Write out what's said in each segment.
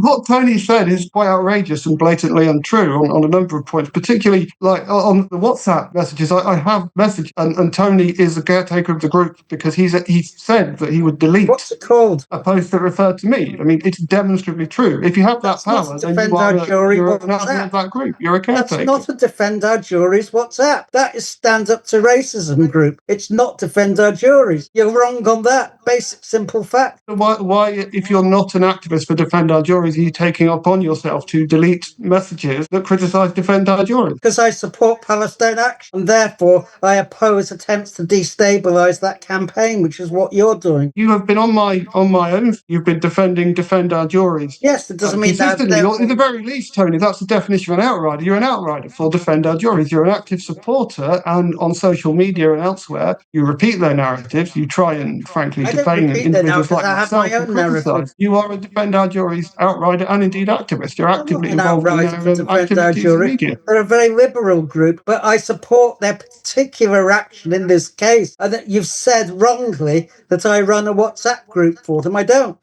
what Tony said is quite outrageous and blatantly untrue on a number of points, particularly like on the WhatsApp messages. I have messaged, and Tony is the caretaker of the group because he said that he would delete. What's it called? A post that referred to me. I mean, it's demonstrably true. If you have that power, then you are you're an admin of that group. You're a caretaker. That's not a Defend Our Juries WhatsApp. That is Stand Up to Racism group. It's not Defend Our Juries. You're wrong on that. Basic, simple fact. Why, if you're not an activist for Defend Our Juries, are you taking upon yourself to delete messages that criticise Defend Our Juries? Because I support Palestine Action, and therefore I oppose attempts to destabilise that campaign, which is what you're doing. You have been on my own. You've been defending Defend Our Juries. Yes, it doesn't mean that. At the very least, Tony, that's the definition of an outrider. You're an outrider for Defend Our Juries. You're an active supporter, and on social media and elsewhere, you repeat their narratives. You try and, frankly, defame individuals like myself. You are a Defend Our Juries outrider and indeed activist. You're actively involved in their activities in media. They're a very liberal group, but I support their particular action in this case. And that you've said wrongly that I run a WhatsApp group for them. I don't.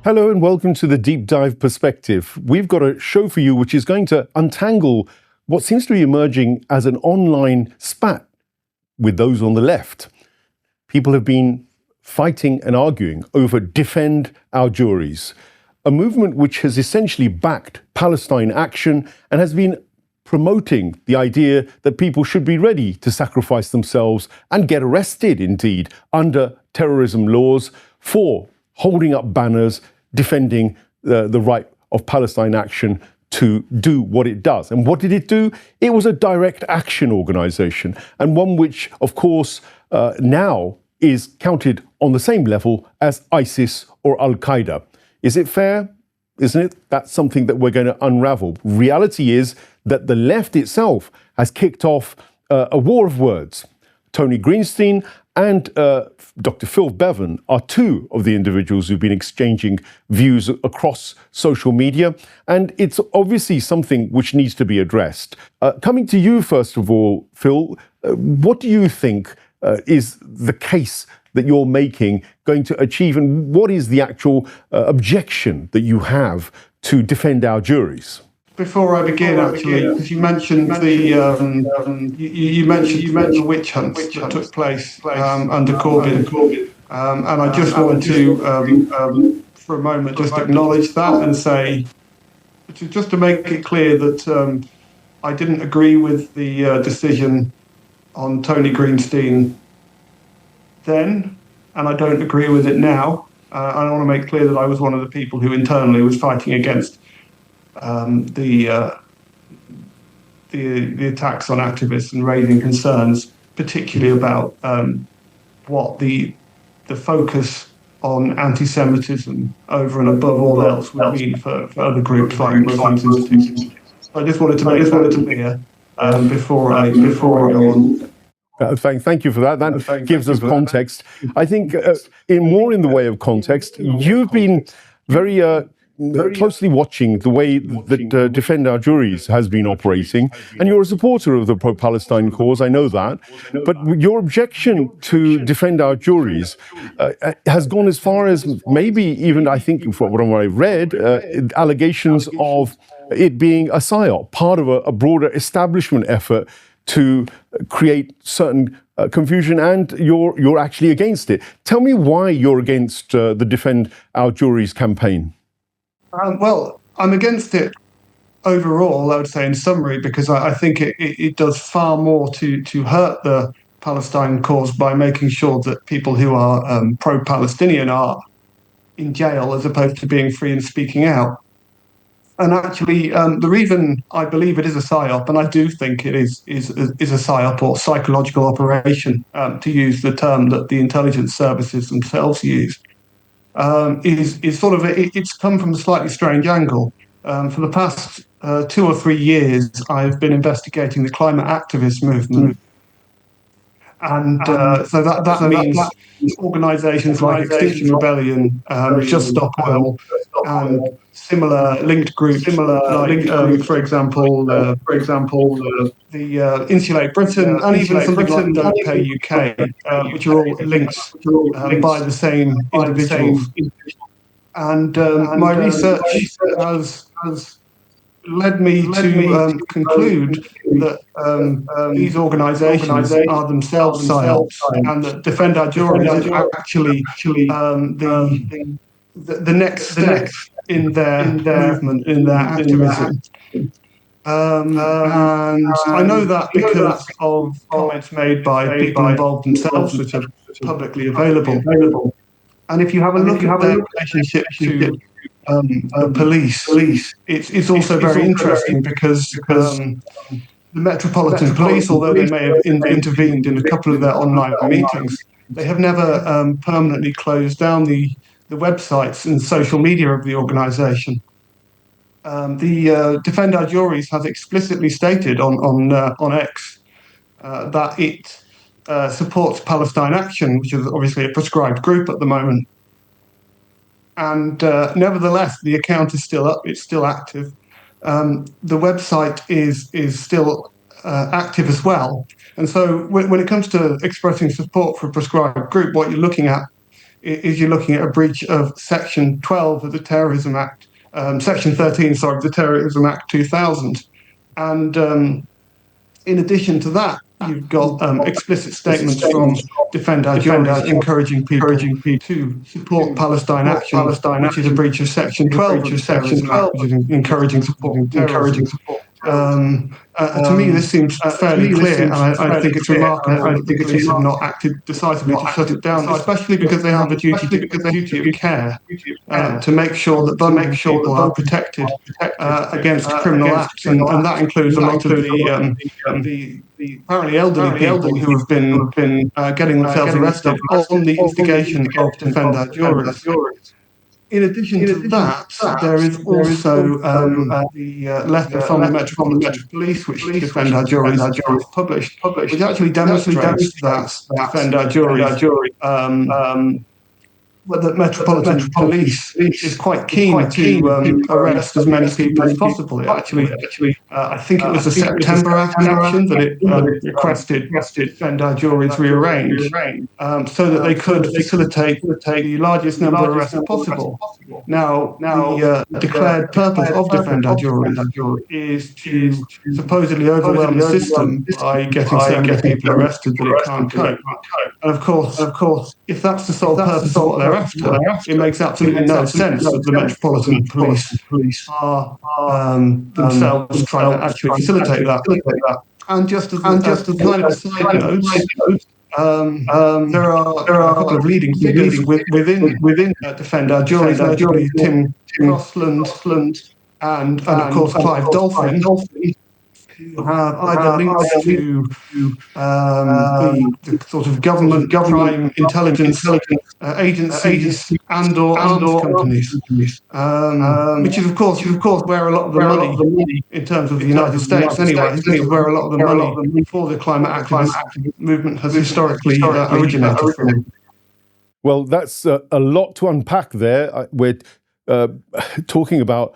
Hello and welcome to the Deep Dive Perspective. We've got a show for you which is going to untangle what seems to be emerging as an online spat with those on the left. People have been fighting and arguing over Defend Our Juries, a movement which has essentially backed Palestine Action and has been promoting the idea that people should be ready to sacrifice themselves and get arrested, indeed, under terrorism laws for holding up banners defending the right of Palestine Action to do what it does. And what did it do? It was a direct action organisation, and one which, of course, now is counted on the same level as ISIS or Al-Qaeda. Is it fair? Isn't it? That's something that we're going to unravel. Reality is that the left itself has kicked off a war of words. Tony Greenstein and Dr Phil Bevin are two of the individuals who've been exchanging views across social media, and it's obviously something which needs to be addressed. Coming to you, first of all, Phil, what do you think is the case that you're making going to achieve, and what is the actual objection that you have to Defend Our Juries? Before I begin, actually, because you mentioned you mentioned the witch hunts that took place under Corbyn, and I just want to, for a moment, just acknowledge that and say, just to make it clear that I didn't agree with the decision on Tony Greenstein then, and I don't agree with it now. I want to make clear that I was one of the people who internally was fighting against the attacks on activists and raising concerns, particularly about what the focus on anti-Semitism over and above all else would mean for other groups like Muslims in particular. I just wanted to make it clear before I go on. Thank you for that. That gives us context. I think in the way of context, you've been very closely watching the way that Defend Our Juries has been operating, and you're a supporter of the pro-Palestine cause, I know that, but your objection to Defend Our Juries has gone as far as maybe even, I think, from what I read, allegations of it being a Psyop, part of a broader establishment effort to create certain confusion, and you're actually against it. Tell me why you're against the Defend Our Juries campaign. Well, I'm against it overall, I would say, in summary, because I think it does far more to hurt the Palestine cause by making sure that people who are pro-Palestinian are in jail as opposed to being free and speaking out. And actually, the reason I believe it is a Psyop, and I do think it is a Psyop or psychological operation, to use the term that the intelligence services themselves use, is sort of it's come from a slightly strange angle. For the past 2 or 3 years, I've been investigating the climate activist movement, And so that means organisations like Extinction Rebellion, Just Stop Oil, and similar linked groups, like, for example, the Insulate Britain, and even something like Don't Pay UK, which are all linked by the same individuals. And my research has led me to conclude that these organisations are themselves psyops, and that Defend Our Juries is actually the next step in their movement, in their activism. And I know that because of comments made by people involved themselves, which are publicly available. And if you have a look at their relationship to the police, it's also very interesting because the Metropolitan Police, although they may have intervened in a couple of their online meetings, they have never permanently closed down the websites and social media of the organisation. The Defend Our Juries has explicitly stated on X that it supports Palestine Action, which is obviously a prescribed group at the moment. And nevertheless, the account is still up, it's still active. The website is still active as well. And so when it comes to expressing support for a prescribed group, what you're looking at is you're looking at a breach of Section 12 of the Terrorism Act, Section 13, sorry, of the Terrorism Act 2000. And in addition to that, you've got explicit statements from Defend Our Juries encouraging people to support Palestine Action, which is a breach of Section 12 of the Terrorism Act, which is encouraging support of terrorism. To me, this seems fairly clear, and I think it's remarkable that the police have not acted decisively to shut it down, especially because they have a duty of care to make sure that vulnerable people are protected against criminal acts, and that includes a lot of the apparently elderly people who have been getting themselves arrested on the instigation of Defend Our Juries. In addition to that, there is also the letter from the Metropolitan Police, which Defend Our Juries has published, which actually demonstrates that Defend Our Juries, that Metropolitan Police is quite keen to arrest as many people as possible. Actually, I think it was the September action that it requested Defend Our Juries rearrange so that they could facilitate the largest number of arrests possible. Now, the declared purpose of Defend Our Juries is to supposedly overwhelm the system by getting so many people arrested that it can't cope. And of course, if that's the sole purpose of what they're after, it makes absolutely no sense that the Metropolitan Police are themselves trying to actually facilitate that. And just as kind of a side note, there are a couple of leading figures within Defend Our Juries, notably Tim Crossland and of course Clive Dolphin, who have either links to the sort of government crime intelligence agencies and/or arms companies, which is of course where a lot of the money, in terms of the United States anyway, is where a lot of the money for the climate activist movement has historically originated from. Well, that's a lot to unpack there. We're talking about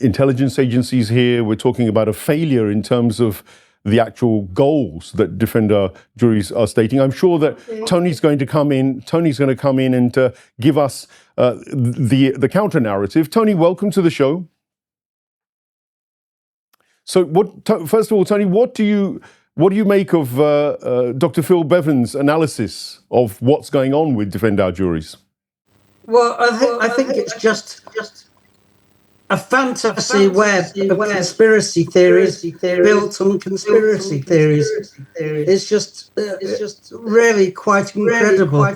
intelligence agencies here. We're talking about a failure in terms of the actual goals that Defend Our Juries are stating. I'm sure that Tony's going to come in and give us the counter narrative. Tony, welcome to the show. So, first of all, Tony, what do you make of Dr. Phil Bevin's analysis of what's going on with Defend Our Juries? Well, I think it's just a fantasy web of conspiracy theories built on conspiracy theories. It's just really quite incredible.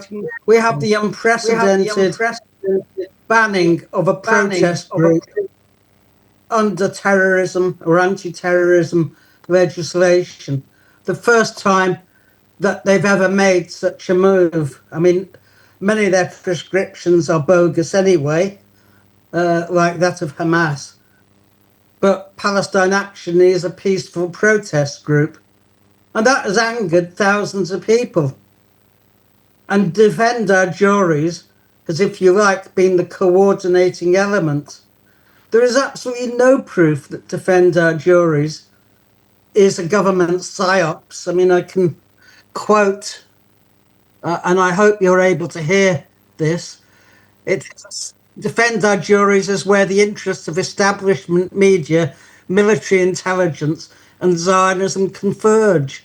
We have the unprecedented banning of a protest group under terrorism or anti-terrorism legislation. The first time that they've ever made such a move. I mean, many of their prescriptions are bogus anyway, like that of Hamas. But Palestine Action is a peaceful protest group. And that has angered thousands of people. And Defend Our Juries has, if you like, been the coordinating element. There is absolutely no proof that Defend Our Juries is a government psyops. I mean, I can quote, and I hope you're able to hear this. It's Defend Our Juries is where the interests of establishment media, military intelligence, and Zionism converge.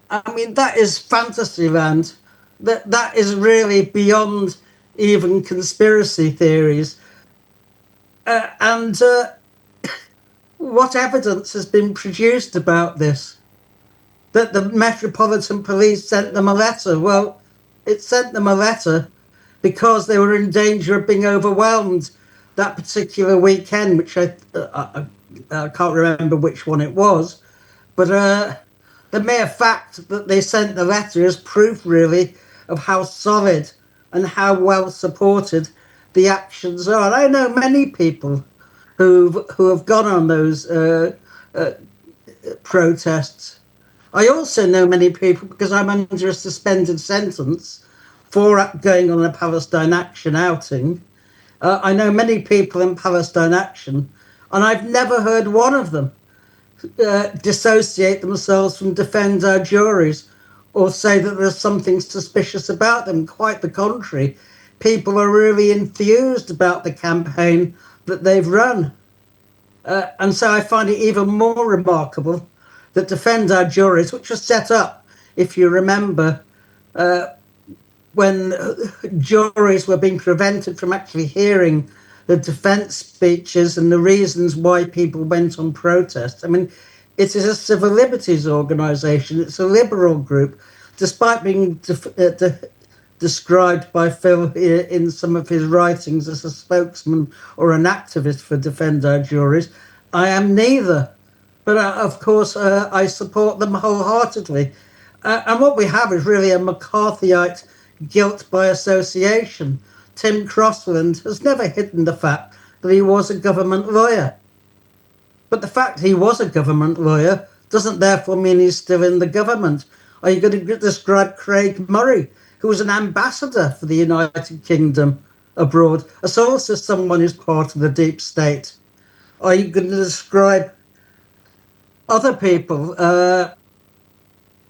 I mean, that is fantasy land. That is really beyond even conspiracy theories. And what evidence has been produced about this? That the Metropolitan Police sent them a letter. Well, it sent them a letter because they were in danger of being overwhelmed that particular weekend, which I can't remember which one it was. But the mere fact that they sent the letter is proof, really, of how solid and how well supported the actions are. And I know many people who have gone on those protests. I also know many people, because I'm under a suspended sentence for going on a Palestine Action outing. I know many people in Palestine Action, and I've never heard one of them dissociate themselves from Defend Our Juries or say that there's something suspicious about them. Quite the contrary. People are really enthused about the campaign that they've run. And so I find it even more remarkable that Defend Our Juries, which was set up, if you remember, when juries were being prevented from actually hearing the defence speeches and the reasons why people went on protest. I mean, it is a civil liberties organisation. It's a liberal group, despite being described by Phil in some of his writings as a spokesman or an activist for Defend Our Juries. I am neither. But of course, I support them wholeheartedly. And what we have is really a McCarthyite guilt by association. Tim Crossland has never hidden the fact that he was a government lawyer. But the fact he was a government lawyer doesn't therefore mean he's still in the government. Are you going to describe Craig Murray, who was an ambassador for the United Kingdom abroad, as also someone who's part of the deep state? Are you going to describe other people,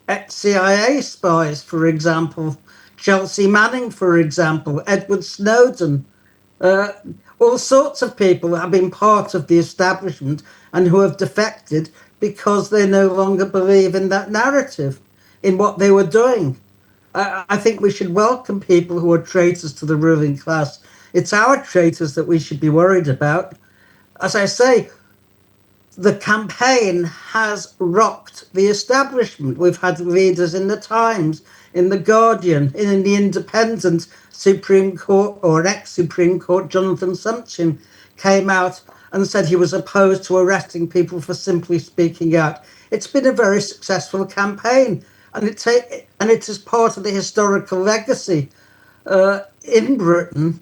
ex-CIA spies, for example, Chelsea Manning, for example, Edward Snowden, all sorts of people that have been part of the establishment and who have defected because they no longer believe in that narrative, in what they were doing. I think we should welcome people who are traitors to the ruling class. It's our traitors that we should be worried about. As I say, the campaign has rocked the establishment. We've had readers in the Times, in the Guardian, in the Independent Supreme Court, or an ex-Supreme Court, Jonathan Sumption, came out and said he was opposed to arresting people for simply speaking out. It's been a very successful campaign, and it is part of the historical legacy in Britain,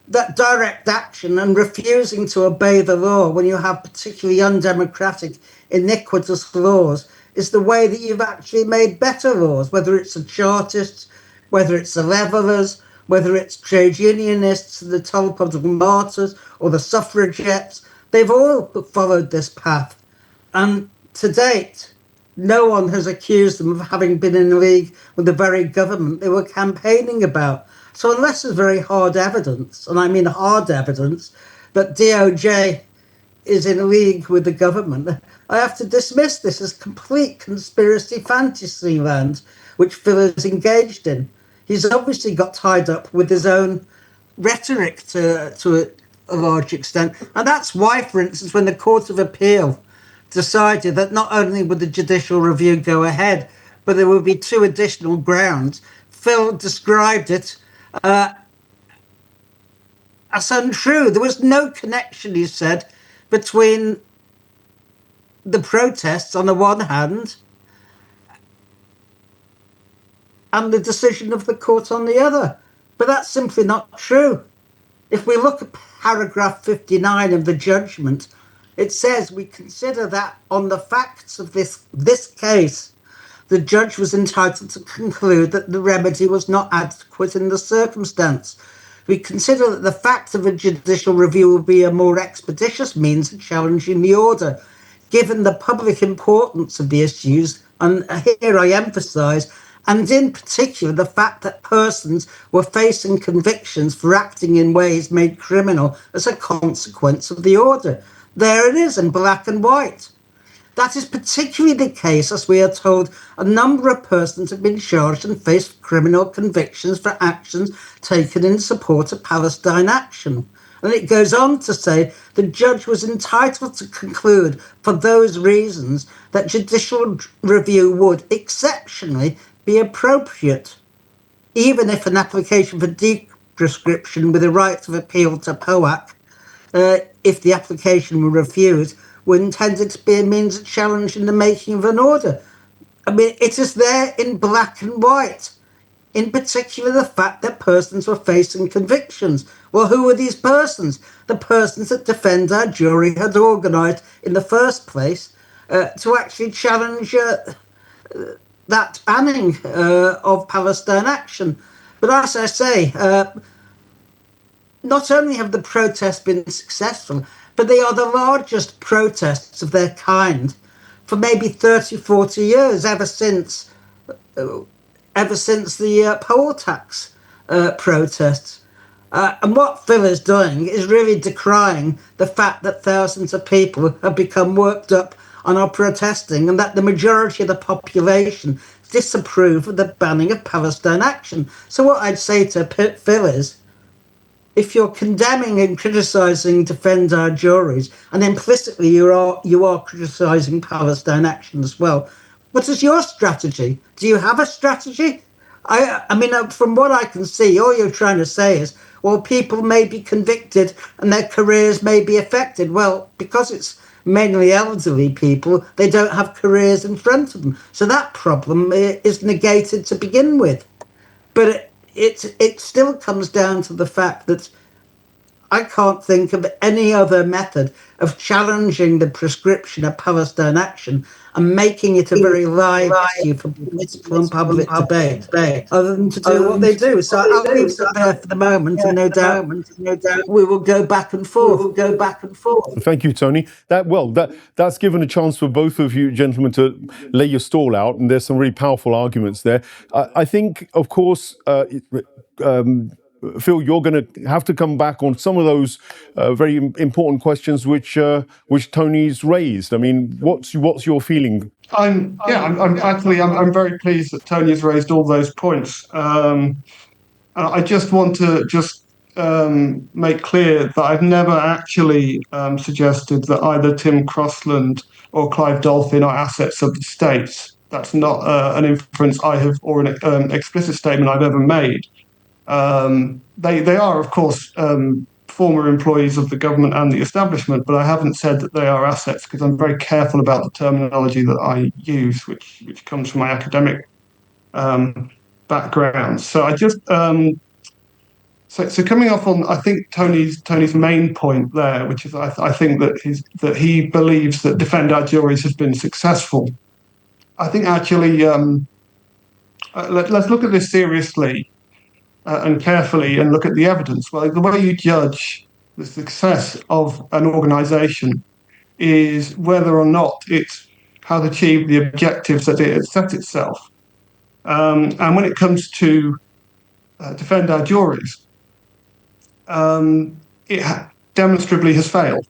that direct action and refusing to obey the law when you have particularly undemocratic, iniquitous laws is the way that you've actually made better laws, whether it's the Chartists, whether it's the Levellers, whether it's trade unionists, the Tolpot martyrs, or the suffragettes. They've all followed this path. And to date, no one has accused them of having been in league with the very government they were campaigning about. So unless there's very hard evidence, and I mean hard evidence, that DOJ is in league with the government, I have to dismiss this as complete conspiracy fantasy land, which Phil is engaged in. He's obviously got tied up with his own rhetoric to a large extent. And that's why, for instance, when the Court of Appeal decided that not only would the judicial review go ahead, but there would be 2 additional grounds, Phil described it as untrue. There was no connection, he said, between the protests on the one hand and the decision of the court on the other. But that's simply not true. If we look at paragraph 59 of the judgment, it says we consider that on the facts of this case, the judge was entitled to conclude that the remedy was not adequate in the circumstance. We consider that the fact of a judicial review will be a more expeditious means of challenging the order, given the public importance of the issues, and here I emphasise, and in particular the fact that persons were facing convictions for acting in ways made criminal as a consequence of the order. There it is in black and white. That is particularly the case, as we are told, a number of persons have been charged and faced criminal convictions for actions taken in support of Palestine Action. And it goes on to say the judge was entitled to conclude for those reasons that judicial review would exceptionally be appropriate, even if an application for deprescription with a right of appeal to POAC, if the application were refused, were intended to be a means of challenging the making of an order. I mean, it is there in black and white. In particular, the fact that persons were facing convictions. Well, who were these persons? The persons that Defend Our Jury had organised in the first place to actually challenge that banning of Palestine Action. But as I say, not only have the protests been successful, but they are the largest protests of their kind for maybe 30, 40 years, ever since the poll tax protests. And what Phil is doing is really decrying the fact that thousands of people have become worked up and are protesting, and that the majority of the population disapprove of the banning of Palestine Action. So what I'd say to Phil is, if you're condemning and criticising Defend Our Juries, and implicitly you are criticising Palestine Action as well, what is your strategy? Do you have a strategy? I mean, from what I can see, all you're trying to say is, well, people may be convicted and their careers may be affected. Well, because it's mainly elderly people, they don't have careers in front of them. So that problem is negated to begin with. But it still comes down to the fact that I can't think of any other method of challenging the prescription of Palestine Action and making it a very live issue for political and public debate, other than to do what they do. So I'll leave it there for the moment, and no doubt we will go back and forth. Thank you, Tony. That's given a chance for both of you gentlemen to lay your stall out, and there's some really powerful arguments there. I think, of course, Phil, you're going to have to come back on some of those very important questions which Tony's raised. I mean, what's your feeling? I'm very pleased that Tony has raised all those points. I just want to make clear that I've never actually suggested that either Tim Crossland or Clive Dolphin are assets of the state. That's not an inference I have, or an explicit statement I've ever made. They are, of course, former employees of the government and the establishment, but I haven't said that they are assets, because I'm very careful about the terminology that I use, which comes from my academic background. So I just so coming off on, I think, Tony's main point there, which is I think that he believes that Defend Our Juries has been successful. I think actually let's look at this seriously and carefully and look at the evidence. Well, the way you judge the success of an organisation is whether or not it has achieved the objectives that it has set itself. And when it comes to Defend Our Juries, it demonstrably has failed.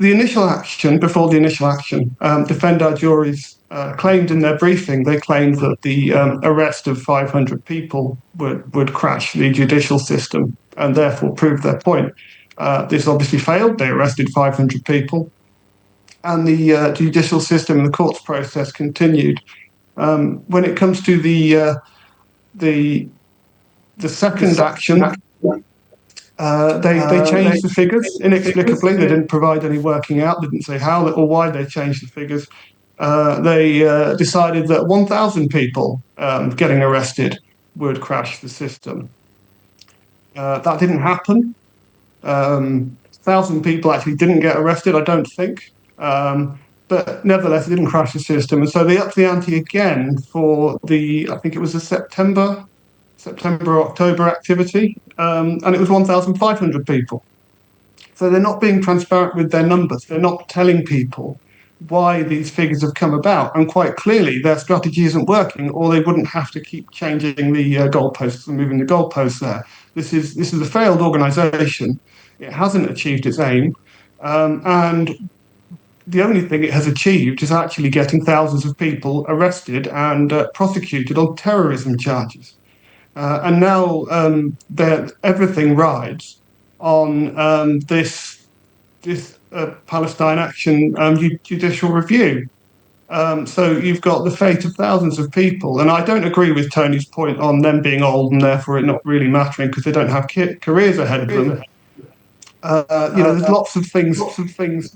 The initial action, before the initial action, Defend Our Juries claimed in their briefing, they claimed that the arrest of 500 people would crash the judicial system and therefore prove their point. This obviously failed. They arrested 500 people, and the judicial system and the courts process continued. When it comes to the second action, they changed the figures inexplicably. They didn't provide any working out. They didn't say how or why they changed the figures. They decided that 1,000 people getting arrested would crash the system. That didn't happen. 1,000 people actually didn't get arrested, I don't think. but nevertheless, it didn't crash the system. And so they upped the ante again for I think it was a September or October activity, and it was 1,500 people. So they're not being transparent with their numbers. They're not telling people why these figures have come about. And quite clearly, their strategy isn't working, or they wouldn't have to keep changing the goalposts and moving the goalposts there. This is a failed organisation. It hasn't achieved its aim. And the only thing it has achieved is actually getting thousands of people arrested and prosecuted on terrorism charges. And now everything rides on this Palestine Action judicial review. So you've got the fate of thousands of people. And I don't agree with Tony's point on them being old and therefore it not really mattering because they don't have careers ahead of them. There's lots of things,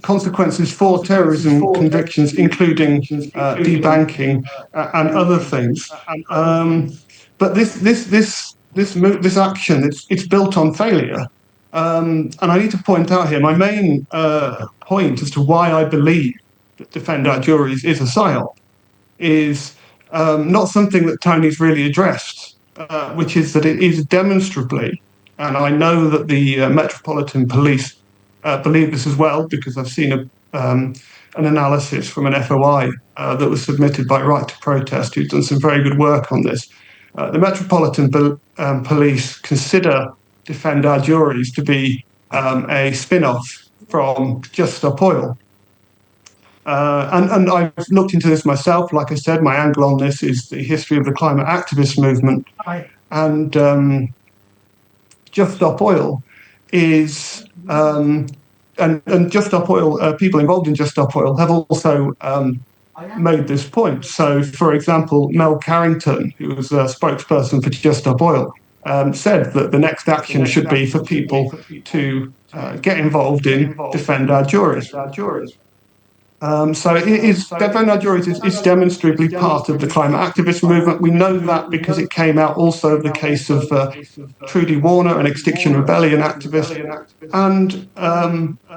consequences for terrorism convictions, including debanking and other things. But this action, it's built on failure. And I need to point out here, my main point as to why I believe that Defend Our Juries is a Psyop is not something that Tony's really addressed, which is that it is demonstrably, and I know that the Metropolitan Police believe this as well, because I've seen an analysis from an FOI that was submitted by Right to Protest, who's done some very good work on this. The Metropolitan Police consider Defend Our Juries to be a spin-off from Just Stop Oil. And I've looked into this myself. Like I said, my angle on this is the history of the climate activist movement. And Just Stop Oil is, and Just Stop Oil, people involved in Just Stop Oil have also made this point. So, for example, Mel Carrington, who was a spokesperson for Just Stop Oil, said that the next action should be for people to get involved in Defend Our Juries. So Defend Our Juries is demonstrably part of the climate activist movement. We know that because it came out also of the case of Trudy Warner, an Extinction Rebellion activist, and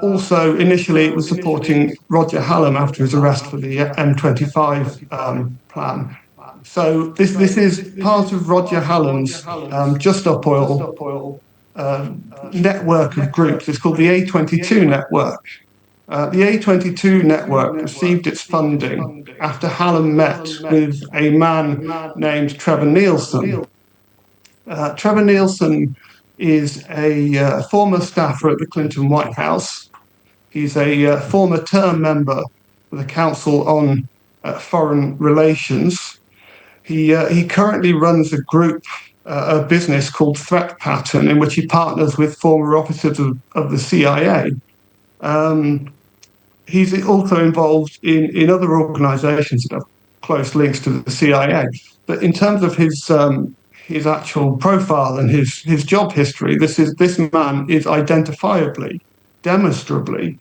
also initially it was supporting Roger Hallam after his arrest for the M25 plan. So this is part of Roger Hallam's Just Stop Oil network of groups. It's called the A22 network. The A22 network received its funding after Hallam met with a man named Trevor Nielsen. Trevor Nielsen is a former staffer at the Clinton White House. He's a former term member of the Council on Foreign Relations. He currently runs a group, a business called Threat Pattern, in which he partners with former officers of the CIA. He's also involved in other organisations that have close links to the CIA. But in terms of his actual profile and his job history, this man is identifiably, demonstrably,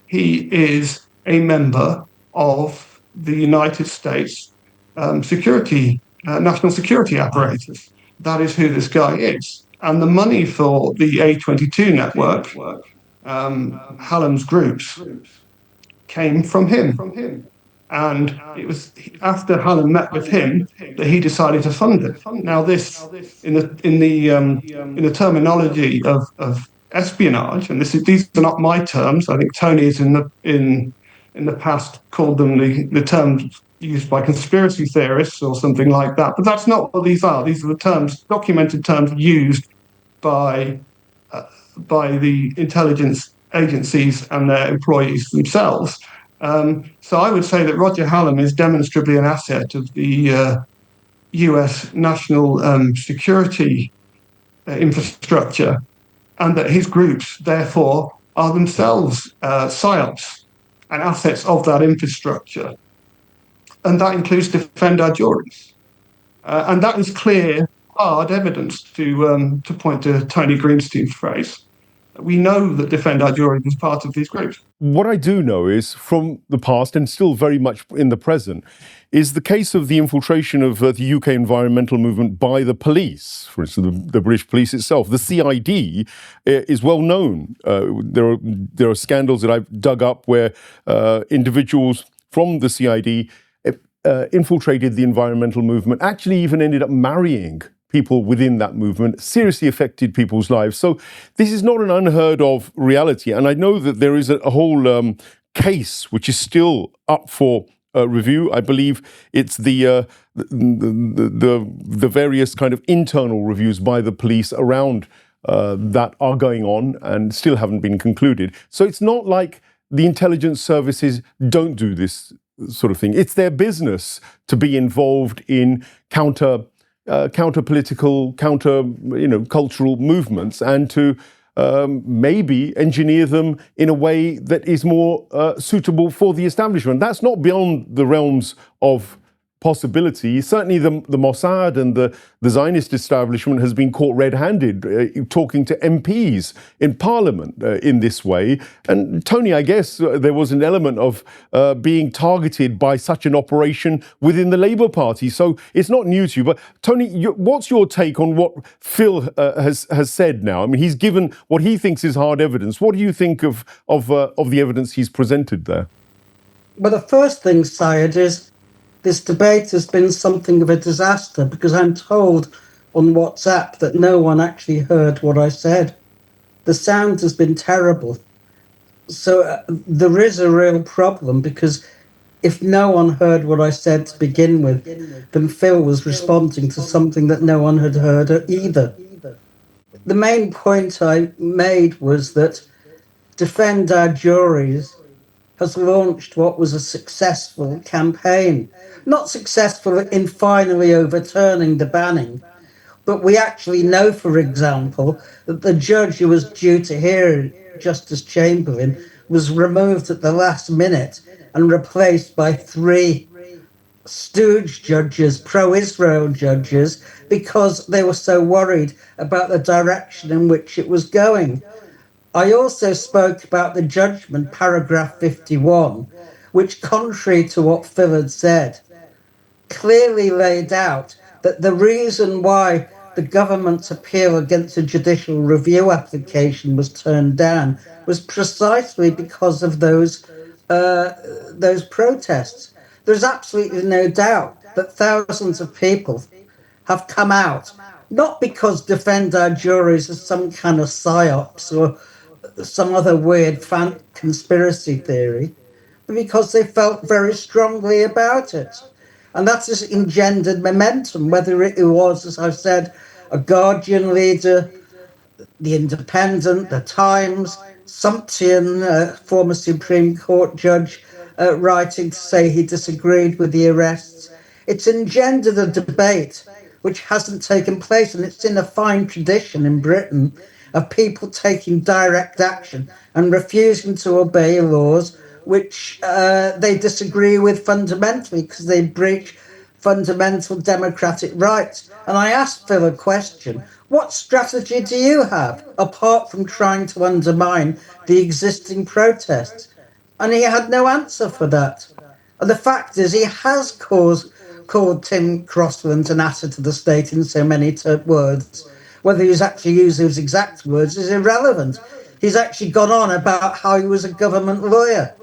he is a member of the United States national security apparatus. That is who this guy is. And the money for the A22 network, Hallam's groups, came from him. And it was after Hallam met with him that he decided to fund it. Now, this in the terminology of espionage, and these are not my terms. I think Tony has in the past called them the terms used by conspiracy theorists or something like that. But that's not what these are. These are the terms, documented terms used by the intelligence agencies and their employees themselves. So I would say that Roger Hallam is demonstrably an asset of the US national security infrastructure, and that his groups, therefore, are themselves psyops and assets of that infrastructure. And that includes Defend Our Juries. And that is clear, hard evidence to point to Tony Greenstein's phrase. We know that Defend Our Juries is part of these groups. What I do know is from the past, and still very much in the present, is the case of the infiltration of the UK environmental movement by the police, for instance, the British police itself. The CID is well known. There are scandals that I've dug up where individuals from the CID, infiltrated the environmental movement, actually even ended up marrying people within that movement, seriously affected people's lives. So this is not an unheard of reality. And I know that there is a whole case which is still up for review. I believe it's the various kind of internal reviews by the police around that are going on and still haven't been concluded. So it's not like the intelligence services don't do this sort of thing. It's their business to be involved in counter-political, cultural movements, and to maybe engineer them in a way that is more suitable for the establishment. That's not beyond the realms of possibility. Certainly the Mossad and the Zionist establishment has been caught red-handed talking to MPs in Parliament in this way. And Tony, I guess there was an element of being targeted by such an operation within the Labour Party. So it's not new to you. But Tony, what's your take on what Phil has said now? I mean, he's given what he thinks is hard evidence. What do you think of the evidence he's presented there? Well, the first thing, Syed, is this debate has been something of a disaster, because I'm told on WhatsApp that no one actually heard what I said. The sound has been terrible. So there is a real problem, because if no one heard what I said to begin with, then Phil was responding to something that no one had heard either. The main point I made was that Defend Our Juries has launched what was a successful campaign. Not successful in finally overturning the banning, but we actually know, for example, that the judge who was due to hear it, Justice Chamberlain, was removed at the last minute and replaced by 3 stooge judges, pro-Israel judges, because they were so worried about the direction in which it was going. I also spoke about the judgment, paragraph 51, which, contrary to what Phil had said, clearly laid out that the reason why the government's appeal against a judicial review application was turned down was precisely because of those protests. There's absolutely no doubt that thousands of people have come out, not because Defend Our Juries is some kind of psyops or some other weird conspiracy theory, but because they felt very strongly about it. And that has engendered momentum, whether it was, as I've said, a Guardian leader, The Independent, The Times, Sumption, former Supreme Court judge, writing to say he disagreed with the arrests. It's engendered a debate which hasn't taken place, and it's in a fine tradition in Britain of people taking direct action and refusing to obey laws which they disagree with fundamentally because they breach fundamental democratic rights. And I asked Phil a question: what strategy do you have apart from trying to undermine the existing protests? And he had no answer for that. And the fact is, he has called Tim Crossland an asset to the state in so many words. Whether he's actually used those exact words is irrelevant. He's actually gone on about how he was a government lawyer.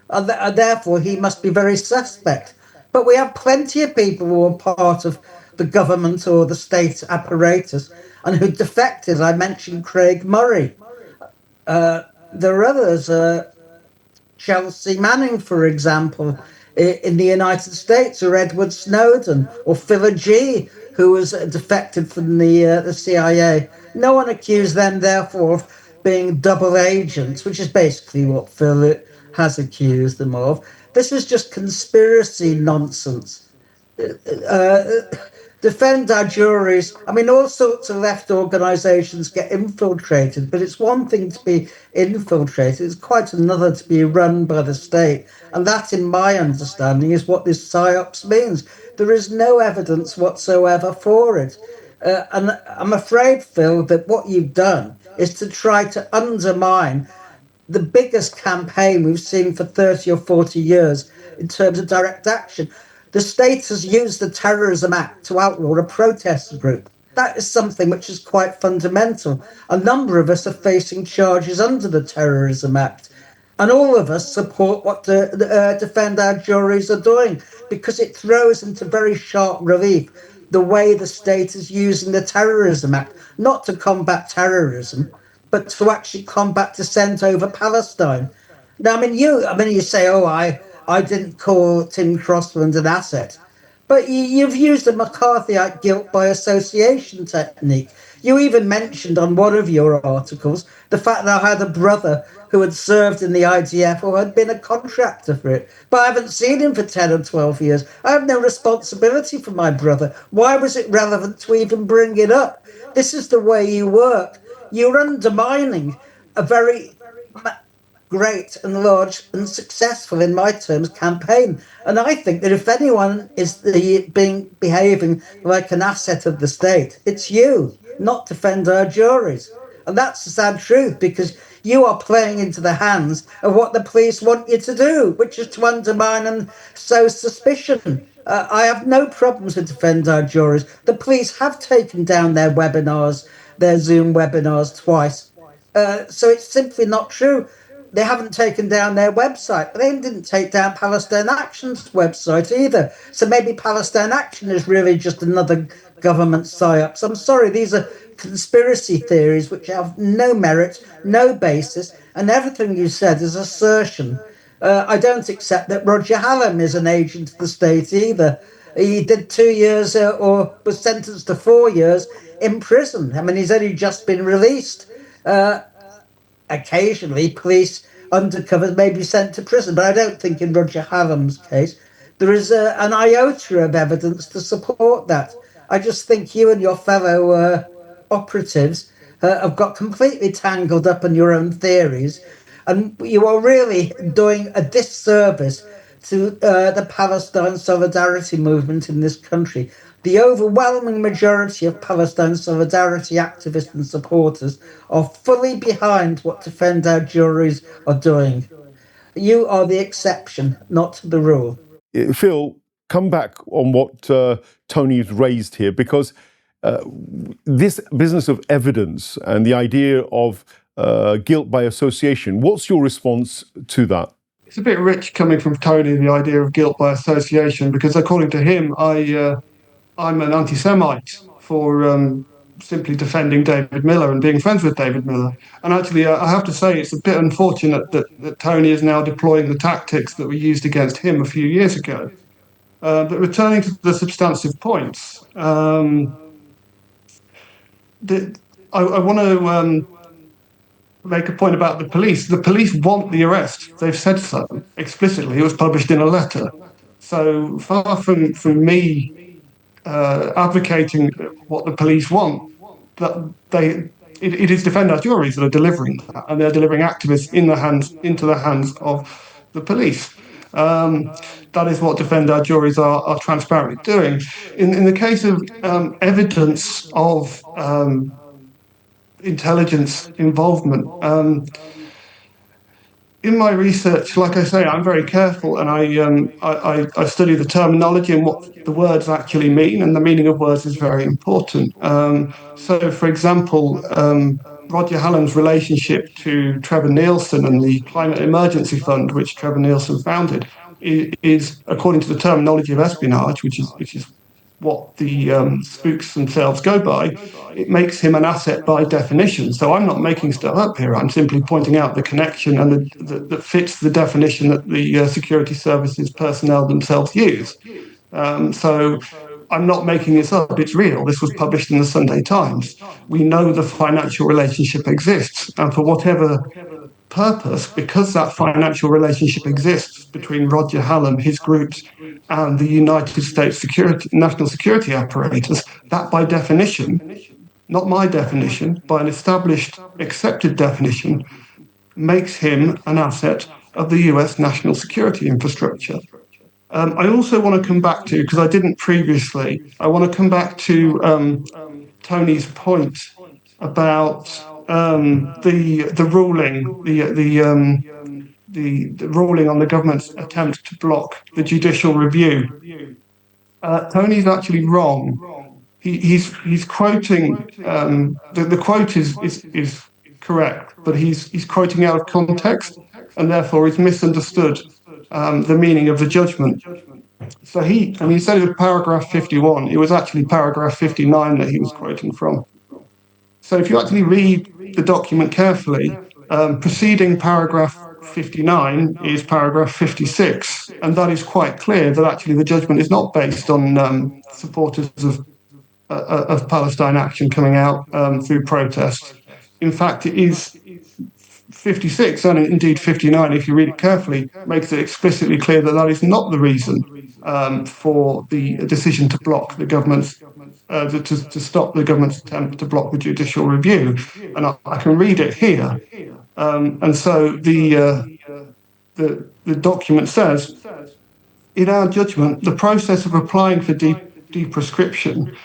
And therefore, he must be very suspect. But we have plenty of people who are part of the government or the state apparatus and who defected. I mentioned Craig Murray. There are others. Chelsea Manning, for example, in the United States, or Edward Snowden, or Phil G, who was defected from the CIA. No one accused them, therefore, of being double agents, which is basically what Phil has accused them of. This is just conspiracy nonsense. Defend Our Juries. I mean, all sorts of left organisations get infiltrated, but it's one thing to be infiltrated, it's quite another to be run by the state. And that, in my understanding, is what this psyops means. There is no evidence whatsoever for it. And I'm afraid, Phil, that what you've done is to try to undermine the biggest campaign we've seen for 30 or 40 years in terms of direct action. The state has used the Terrorism Act to outlaw a protest group. That is something which is quite fundamental. A number of us are facing charges under the Terrorism Act. And all of us support what Defend Our Juries are doing, because it throws into very sharp relief the way the state is using the Terrorism Act, not to combat terrorism, but to actually combat dissent over Palestine. Now, you say, "Oh, I didn't call Tim Crossland an asset," but you've used the McCarthyite guilt by association technique. You even mentioned on one of your articles the fact that I had a brother who had served in the IDF or had been a contractor for it, but I haven't seen him for 10 or 12 years. I have no responsibility for my brother. Why was it relevant to even bring it up? This is the way you work. You're undermining a very great and large and successful, in my terms, campaign. And I think that if anyone is behaving like an asset of the state, it's you, not Defend Our Juries. And that's the sad truth, because you are playing into the hands of what the police want you to do, which is to undermine and sow suspicion. I have no problems with Defend Our Juries. The police have taken down their webinars, their Zoom webinars twice. So it's simply not true. They haven't taken down their website, but they didn't take down Palestine Action's website either. So maybe Palestine Action is really just another government psyop. So I'm sorry, these are conspiracy theories which have no merit, no basis, and everything you said is assertion. I don't accept that Roger Hallam is an agent of the state either. He did 2 years or was sentenced to 4 years in prison. I mean, he's only just been released. Occasionally, police undercovers may be sent to prison, but I don't think in Roger Hallam's case there is an iota of evidence to support that. I just think you and your fellow operatives have got completely tangled up in your own theories, and you are really doing a disservice to the Palestine solidarity movement in this country. The overwhelming majority of Palestine solidarity activists and supporters are fully behind what Defend Our Juries are doing. You are the exception, not the rule. Phil, come back on what Tony's raised here, because this business of evidence and the idea of guilt by association, what's your response to that? It's a bit rich coming from Tony, the idea of guilt by association, because according to him, I'm an anti-Semite for simply defending David Miller and being friends with David Miller. And actually, I have to say, it's a bit unfortunate that Tony is now deploying the tactics that were used against him a few years ago. But returning to the substantive points, I want to make a point about the police. The police want the arrest. They've said so explicitly. It was published in a letter. So far from me advocating what the police want, that it is Defend Our Juries that are delivering that, and they're delivering activists into the hands of the police. That is what Defend Our Juries are transparently doing. In the case of evidence of intelligence involvement, in my research, like I say, I'm very careful, and I study the terminology and what the words actually mean, and the meaning of words is very important. So, for example, Roger Hallam's relationship to Trevor Nielsen and the Climate Emergency Fund, which Trevor Nielsen founded, is according to the terminology of espionage, which is what the spooks themselves go by. It makes him an asset by definition. So I'm not making stuff up here. I'm simply pointing out the connection and that fits the definition that the security services personnel themselves use. So I'm not making this up. It's real. This was published in the Sunday Times. We know the financial relationship exists, and for whatever purpose, because that financial relationship exists between Roger Hallam, his groups, and the United States national security apparatus, that by definition, not my definition, by an established, accepted definition, makes him an asset of the US national security infrastructure. I also want to come back to, because I didn't previously, I want to come back to Tony's point about the ruling, the ruling on the government's attempt to block the judicial review. Tony's actually wrong. He's quoting the quote is correct, but he's quoting out of context. and therefore he's misunderstood the meaning of the judgment. So he said it was paragraph 51. It was actually paragraph 59 that he was quoting from. So if you actually read the document carefully, preceding paragraph 59 is paragraph 56, and that is quite clear that actually the judgment is not based on supporters of Palestine Action coming out through protest. In fact, it is 56, and indeed 59, if you read it carefully, makes it explicitly clear that that is not the reason for the decision to block the government's, to stop the government's attempt to block the judicial review. And I can read it here. And so the document says, in our judgment, the process of applying for deprescription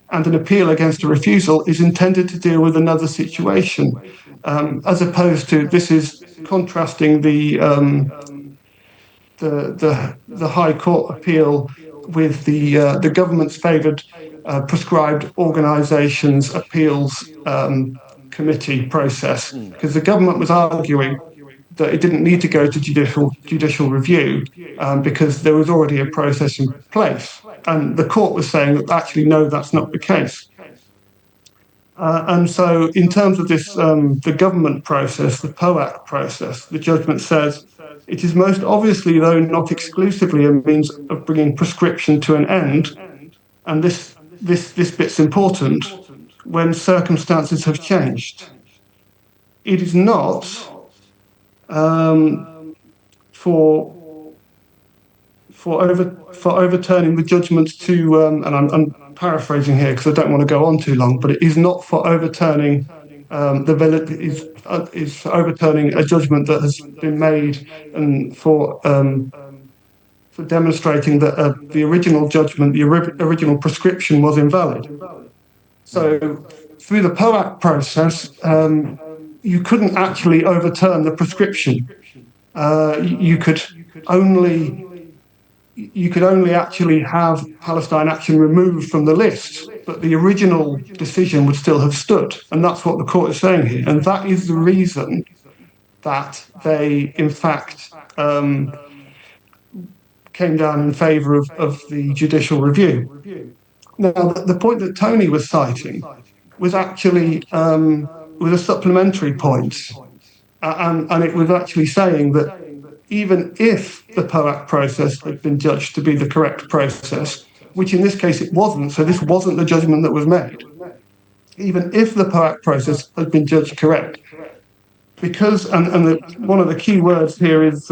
and an appeal against a refusal is intended to deal with another situation, as opposed to, this is contrasting the High Court appeal with the government's favoured prescribed organisations appeals committee process, because the government was arguing that it didn't need to go to judicial review because there was already a process in place. And the court was saying that actually, no, that's not the case. And so in terms of this, the government process, the POAC process, the judgment says, it is most obviously, though not exclusively, a means of bringing prescription to an end. And this bit's important, when circumstances have changed. It is not for overturning the judgment to, and I'm paraphrasing here because I don't want to go on too long, but it is not for overturning is overturning a judgment that has been made, and for demonstrating that the original judgment, the original prescription, was invalid. So through the POAC process, you couldn't actually overturn the prescription. You could only actually have Palestine Action removed from the list, but the original decision would still have stood. And that's what the court is saying here. And that is the reason that they, in fact, came down in favour of the judicial review. Now, the point that Tony was citing was actually was a supplementary point. And it was actually saying that even if the POAC process had been judged to be the correct process, which in this case it wasn't, so this wasn't the judgment that was made, even if the POAC process had been judged correct, because, one of the key words here is,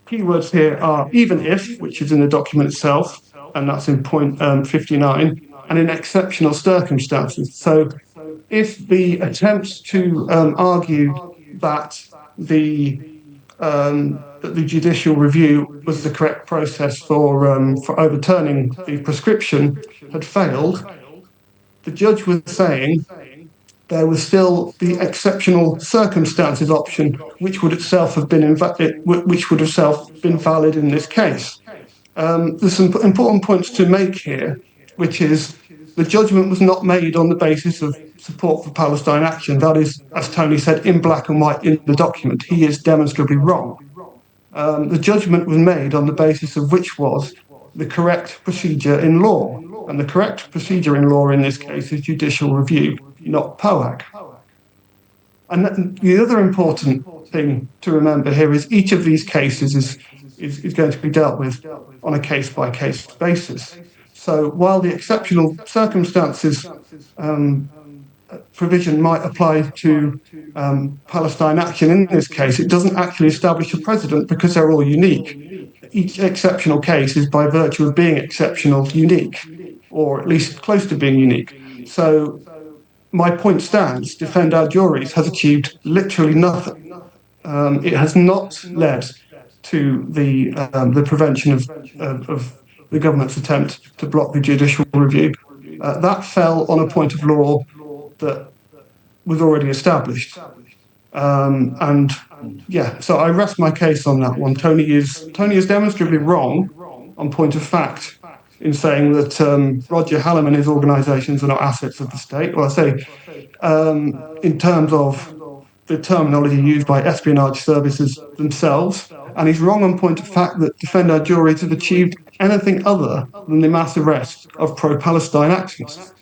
keywords here are even if, which is in the document itself, and that's in point 59, and in exceptional circumstances. So if the attempt to argue that the judicial review was the correct process for overturning the prescription had failed, the judge was saying there was still the exceptional circumstances option, which would itself have been valid in this case. There's some important points to make here, which is the judgment was not made on the basis of support for Palestine Action. That is, as Tony said, in black and white in the document. He is demonstrably wrong. The judgment was made on the basis of which was the correct procedure in law. And the correct procedure in law in this case is judicial review, not POAC. And the other important thing to remember here is each of these cases is going to be dealt with on a case-by-case basis. So while the exceptional circumstances provision might apply to Palestine Action in this case, it doesn't actually establish a precedent because they're all unique. Each exceptional case is, by virtue of being exceptional, unique, or at least close to being unique. So my point stands, Defend Our Juries has achieved literally nothing. It has not led to the prevention of the government's attempt to block the judicial review. That fell on a point of law that was already established. And yeah, so I rest my case on that one. Tony is demonstrably wrong on point of fact in saying that Roger Hallam and his organisations are not assets of the state. Well, I say in terms of the terminology used by espionage services themselves, and he's wrong on point of fact that Defend Our Juries have achieved anything other than the mass arrest of pro-Palestine activists.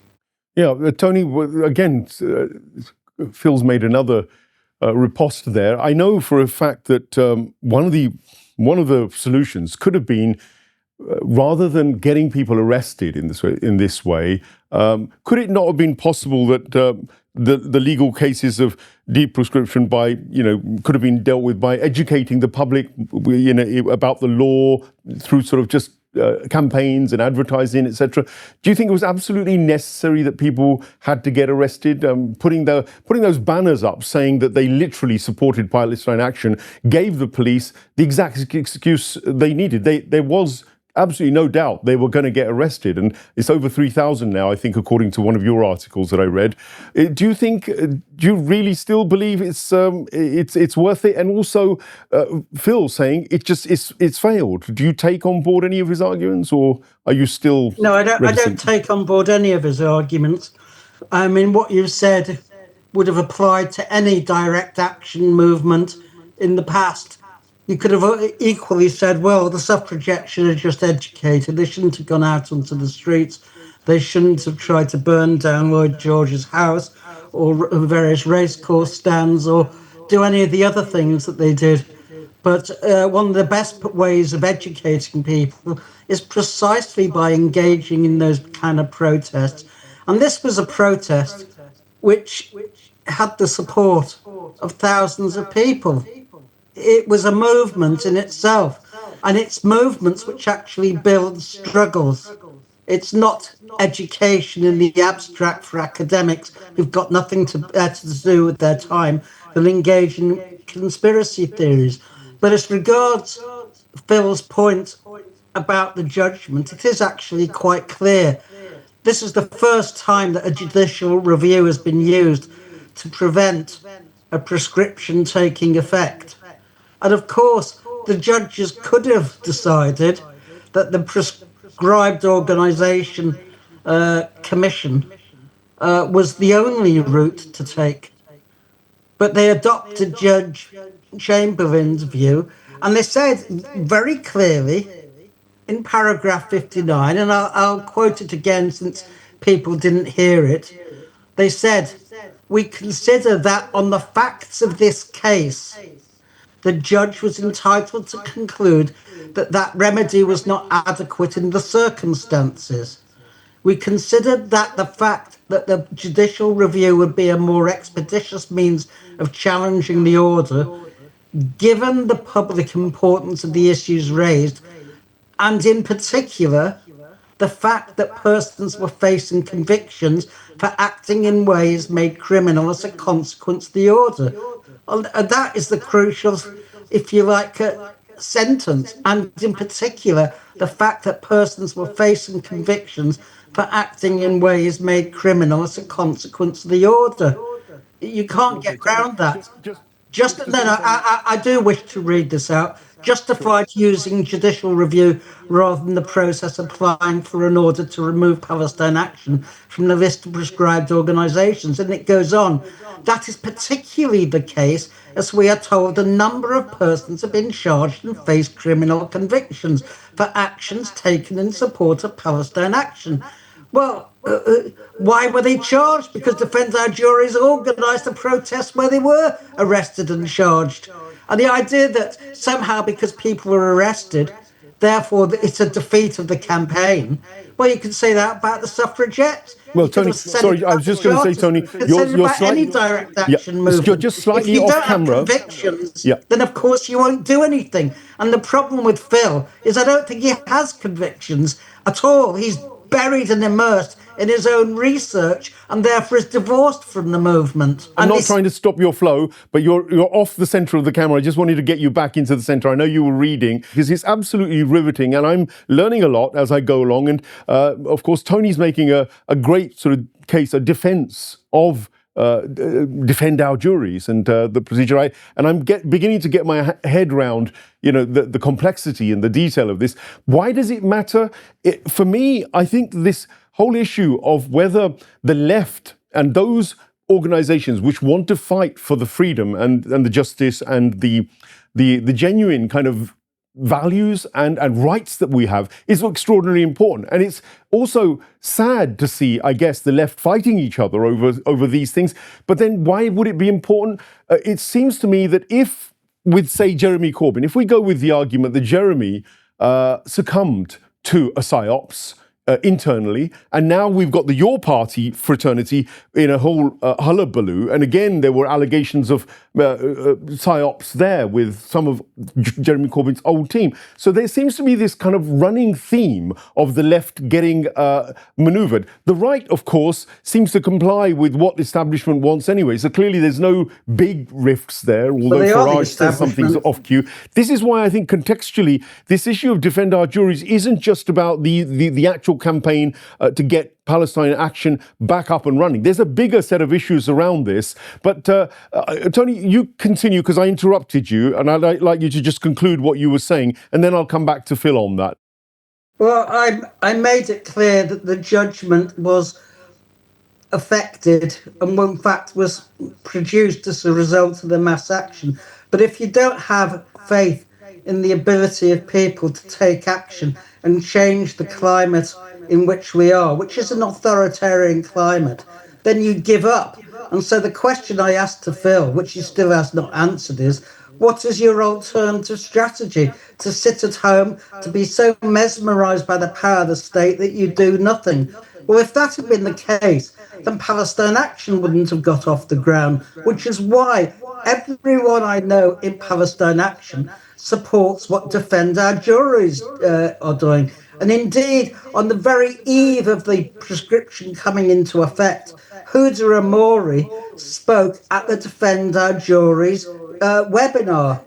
Yeah, Tony, again, Phil's made another riposte there. I know for a fact that one of the solutions could have been, rather than getting people arrested in this way, could it not have been possible that the legal cases of deep prescription could have been dealt with by educating the public, about the law through sort of just campaigns and advertising, etc. Do you think it was absolutely necessary that people had to get arrested? Putting those banners up saying that they literally supported Palestine Action gave the police the exact excuse they needed. There was absolutely no doubt they were going to get arrested, and it's over 3,000 now, I think, according to one of your articles that I read. Do you really still believe it's worth it? And also, Phil saying it's failed. Do you take on board any of his arguments, or are you still? No, I don't. reticent? I don't take on board any of his arguments. I mean, what you've said would have applied to any direct action movement in the past. You could have equally said, well, the suffragettes should have just educated. They shouldn't have gone out onto the streets. They shouldn't have tried to burn down Lloyd George's house or various racecourse stands or do any of the other things that they did. But one of the best ways of educating people is precisely by engaging in those kind of protests. And this was a protest which had the support of thousands of people. It was a movement in itself, and it's movements which actually build struggles. It's not education in the abstract for academics who've got nothing to do with their time. They'll engage in conspiracy theories. But as regards Phil's point about the judgment, it is actually quite clear. This is the first time that a judicial review has been used to prevent a prescription taking effect. And of course, the judges could have decided that the prescribed organisation commission was the only route to take. But they adopted Judge Chamberlain's view, and they said very clearly in paragraph 59, and I'll quote it again since people didn't hear it. They said, "We consider that on the facts of this case, the judge was entitled to conclude that that remedy was not adequate in the circumstances. We considered that the fact that the judicial review would be a more expeditious means of challenging the order, given the public importance of the issues raised, and in particular, the fact that persons were facing convictions for acting in ways made criminal as a consequence of the order." And that is the crucial, if you like, sentence. And in particular, the fact that persons were facing convictions for acting in ways made criminal as a consequence of the order. You can't get around that. I do wish to read this out. Justified using judicial review rather than the process applying for an order to remove Palestine Action from the list of prescribed organisations. And it goes on. That is particularly the case as we are told a number of persons have been charged and faced criminal convictions for actions taken in support of Palestine Action. Well, why were they charged? Because Defend Our Juries organised a protest where they were arrested and charged. And the idea that somehow because people were arrested, therefore it's a defeat of the campaign. Well, you can say that about the suffragettes. Well, Tony, sorry, I was just going to say, Tony, you're slightly, any direct action movement. You're just slightly off camera. If you don't have convictions, then of course you won't do anything. And the problem with Phil is I don't think he has convictions at all. He's buried and immersed in his own research and therefore is divorced from the movement. I'm not trying to stop your flow, but you're off the centre of the camera. I just wanted to get you back into the centre. I know you were reading, because it's absolutely riveting, and I'm learning a lot as I go along. And of course, Tony's making a great sort of case, a defence of Defend Our Juries and the procedure. And I'm beginning to get my head round, the complexity and the detail of this. Why does it matter? For me, I think this whole issue of whether the left and those organizations which want to fight for the freedom and the justice and the genuine kind of values and rights that we have is extraordinarily important. And it's also sad to see, I guess, the left fighting each other over these things. But then why would it be important? It seems to me that if, with, say, Jeremy Corbyn, if we go with the argument that Jeremy succumbed to a psyops internally, and now we've got the Your Party fraternity in a whole hullabaloo, and again there were allegations of psyops there with some of Jeremy Corbyn's old team. So there seems to be this kind of running theme of the left getting manoeuvred. The right, of course, seems to comply with what the establishment wants anyway. So clearly there's no big rifts there, although Farage says something's off cue. This is why I think contextually this issue of Defend Our Juries isn't just about the actual campaign to get Palestine Action back up and running. There's a bigger set of issues around this. But Tony, you continue because I interrupted you, and I'd like you to just conclude what you were saying, and then I'll come back to Phil on that. Well, I made it clear that the judgment was affected and in fact was produced as a result of the mass action. But if you don't have faith in the ability of people to take action and change the climate in which we are, which is an authoritarian climate, then you give up. And so the question I asked to Phil, which he still has not answered, is what is your alternative strategy? To sit at home, to be so mesmerised by the power of the state that you do nothing? Well, if that had been the case, then Palestine Action wouldn't have got off the ground, which is why everyone I know in Palestine Action supports what Defend Our Juries are doing. And indeed, on the very eve of the prescription coming into effect, Huda Amori spoke at the Defend Our Juries webinar.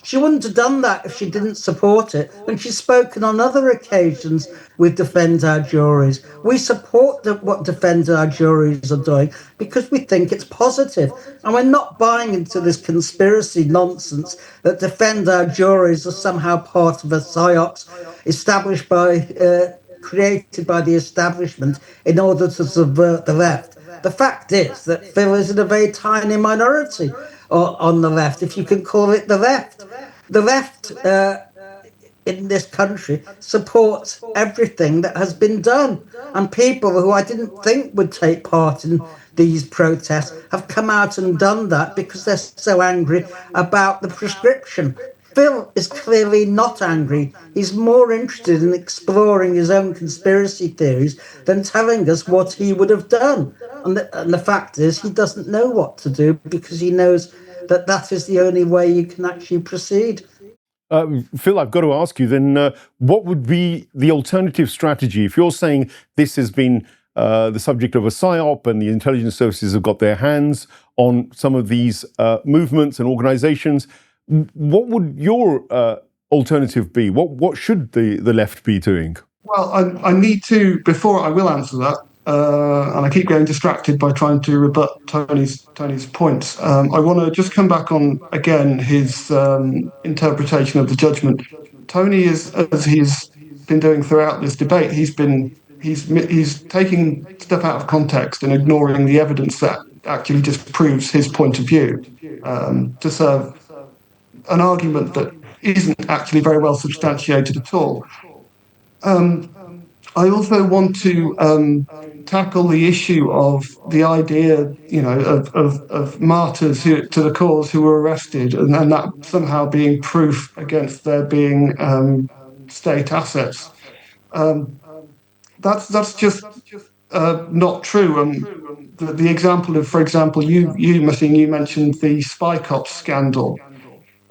She wouldn't have done that if she didn't support it, and she's spoken on other occasions with Defend Our Juries. We support what Defend Our Juries are doing because we think it's positive, and we're not buying into this conspiracy nonsense that Defend Our Juries are somehow part of a psyops established created by the establishment in order to subvert the left. The fact is that Phil is in a very tiny minority on the left, if you can call it the left. The left in this country supports everything that has been done. And people who I didn't think would take part in these protests have come out and done that because they're so angry about the prescription. Phil is clearly not angry. He's more interested in exploring his own conspiracy theories than telling us what he would have done. And the fact is, he doesn't know what to do because he knows that that is the only way you can actually proceed. Phil, I've got to ask you then, what would be the alternative strategy? If you're saying this has been the subject of a psyop and the intelligence services have got their hands on some of these movements and organizations, what would your alternative be? What should the left be doing? Well, I need to, before I will answer that, and I keep getting distracted by trying to rebut Tony's points. I want to just come back on, again, his interpretation of the judgment. Tony is, as he's been doing throughout this debate, he's taking stuff out of context and ignoring the evidence that actually just proves his point of view to serve an argument that isn't actually very well substantiated at all. I also want to tackle the issue of the idea, of martyrs to the cause who were arrested, and that somehow being proof against there being state assets. That's just not true. The example of, for example, you mentioned the Spy Cops scandal,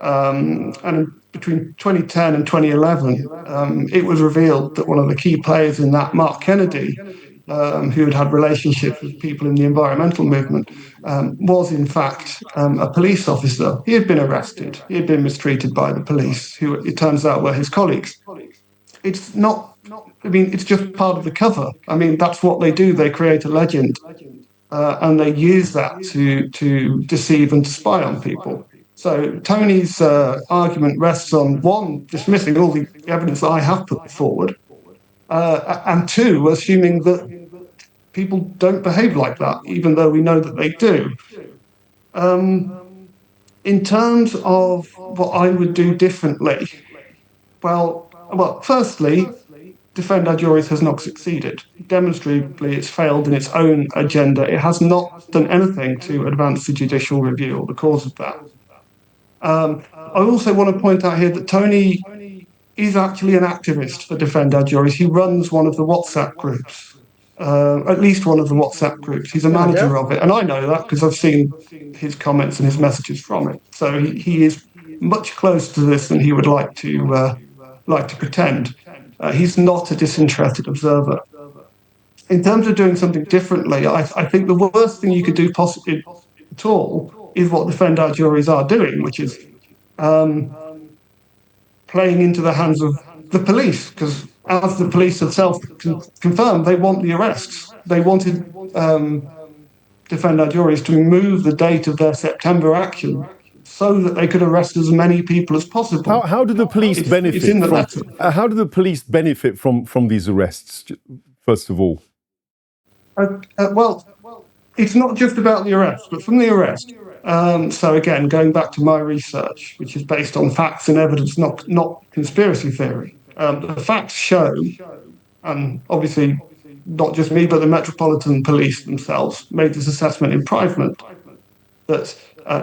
and between 2010 and 2011, it was revealed that one of the key players in that, Mark Kennedy, who had relationships with people in the environmental movement, was in fact a police officer. He had been arrested. He had been mistreated by the police, who it turns out were his colleagues. It's not, it's just part of the cover. That's what they do. They create a legend, and they use that to deceive and to spy on people. So Tony's argument rests on, one, dismissing all the evidence that I have put forward, and two, assuming that people don't behave like that, even though we know that they do. In terms of what I would do differently, well, firstly, Defend Our Juries has not succeeded. Demonstrably, it's failed in its own agenda. It has not done anything to advance the judicial review or the cause of that. I also want to point out here that Tony is actually an activist for Defend Our Juries. He runs one of the WhatsApp groups, at least one of the WhatsApp groups. He's a manager of it, and I know that because I've seen his comments and his messages from it. So he is much closer to this than he would like to pretend. He's not a disinterested observer. In terms of doing something differently, I think the worst thing you could do possibly at all is what Defend Our Juries are doing, which is playing into the hands of the police, because as the police have self-confirmed, they want the arrests. They wanted Defend Our Juries to move the date of their September action so that they could arrest as many people as possible. How do the police benefit? It's in the letter. How do the police benefit from these arrests? First of all, well, it's not just about the arrest, but from the arrest. So again, going back to my research, which is based on facts and evidence, not conspiracy theory. The facts show, and obviously not just me, but the Metropolitan Police themselves made this assessment in private, that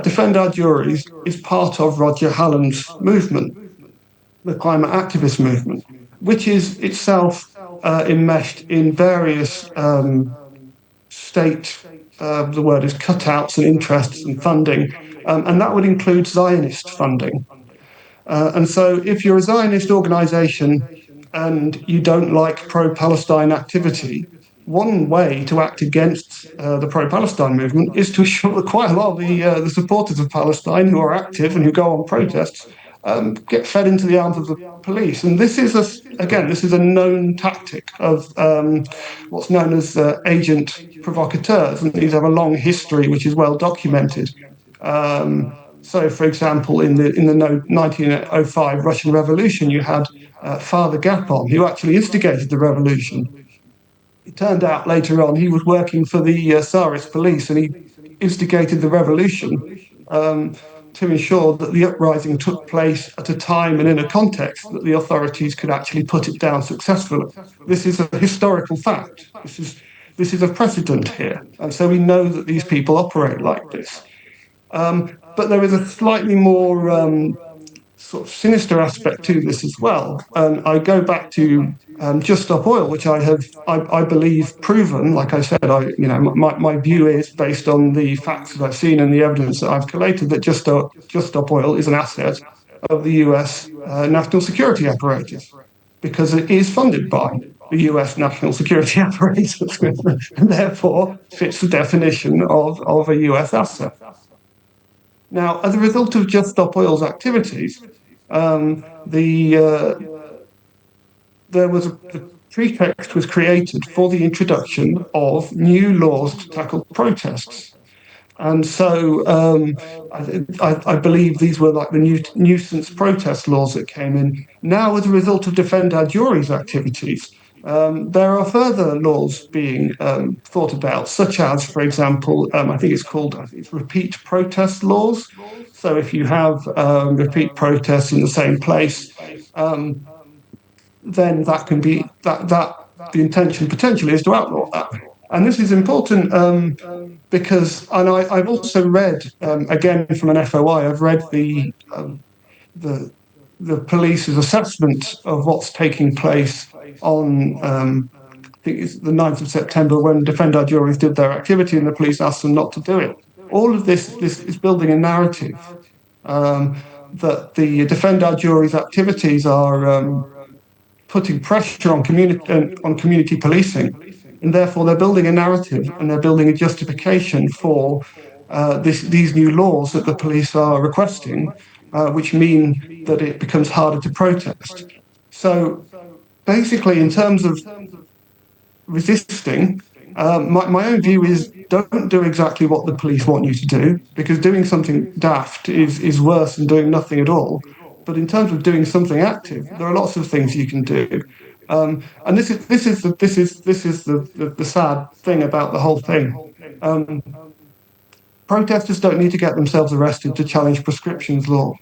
Defend Our Juries is part of Roger Hallam's movement, the climate activist movement, which is itself enmeshed in various state, the word is cutouts and interests and funding, and that would include Zionist funding. And so if you're a Zionist organisation and you don't like pro-Palestine activity, one way to act against the pro-Palestine movement is to assure that quite a lot of the supporters of Palestine who are active and who go on protests get fed into the arms of the police. And this is a known tactic of what's known as agent provocateurs, and these have a long history which is well documented. So, for example, in the 1905 Russian Revolution, you had Father Gapon, who actually instigated the revolution. It turned out later on he was working for the Tsarist police, and he instigated the revolution to ensure that the uprising took place at a time and in a context that the authorities could actually put it down successfully. This is a historical fact. This is a precedent here, and so we know that these people operate like this. But there is a slightly more sort of sinister aspect to this as well. I go back to Just Stop Oil, which I believe proven. Like I said, my view is based on the facts that I've seen and the evidence that I've collated that Just Stop Oil is an asset of the US national security apparatus, because it is funded by the US national security apparatus and therefore fits the definition of a US asset. Now, as a result of Just Stop Oil's activities, the pretext was created for the introduction of new laws to tackle protests. And so I believe these were like the nuisance protest laws that came in. Now, as a result of Defend Our Juries activities, there are further laws being thought about, such as, for example, I think it's repeat protest laws. So if you have repeat protests in the same place, then that can be that the intention potentially is to outlaw that. And this is important because, and I've also read again from an FOI, I've read the police's assessment of what's taking place on I think it's the 9th of September, when Defend Our Juries did their activity and the police asked them not to do it. All of this is building a narrative that the Defend Our Juries activities are putting pressure on community policing, and therefore they're building a narrative and they're building a justification for these new laws that the police are requesting, which mean that it becomes harder to protest. So basically, in terms of resisting, my own view is don't do exactly what the police want you to do, because doing something daft is worse than doing nothing at all. But in terms of doing something active, there are lots of things you can do. And this is the sad thing about the whole thing. Protesters don't need to get themselves arrested to challenge prescriptions law.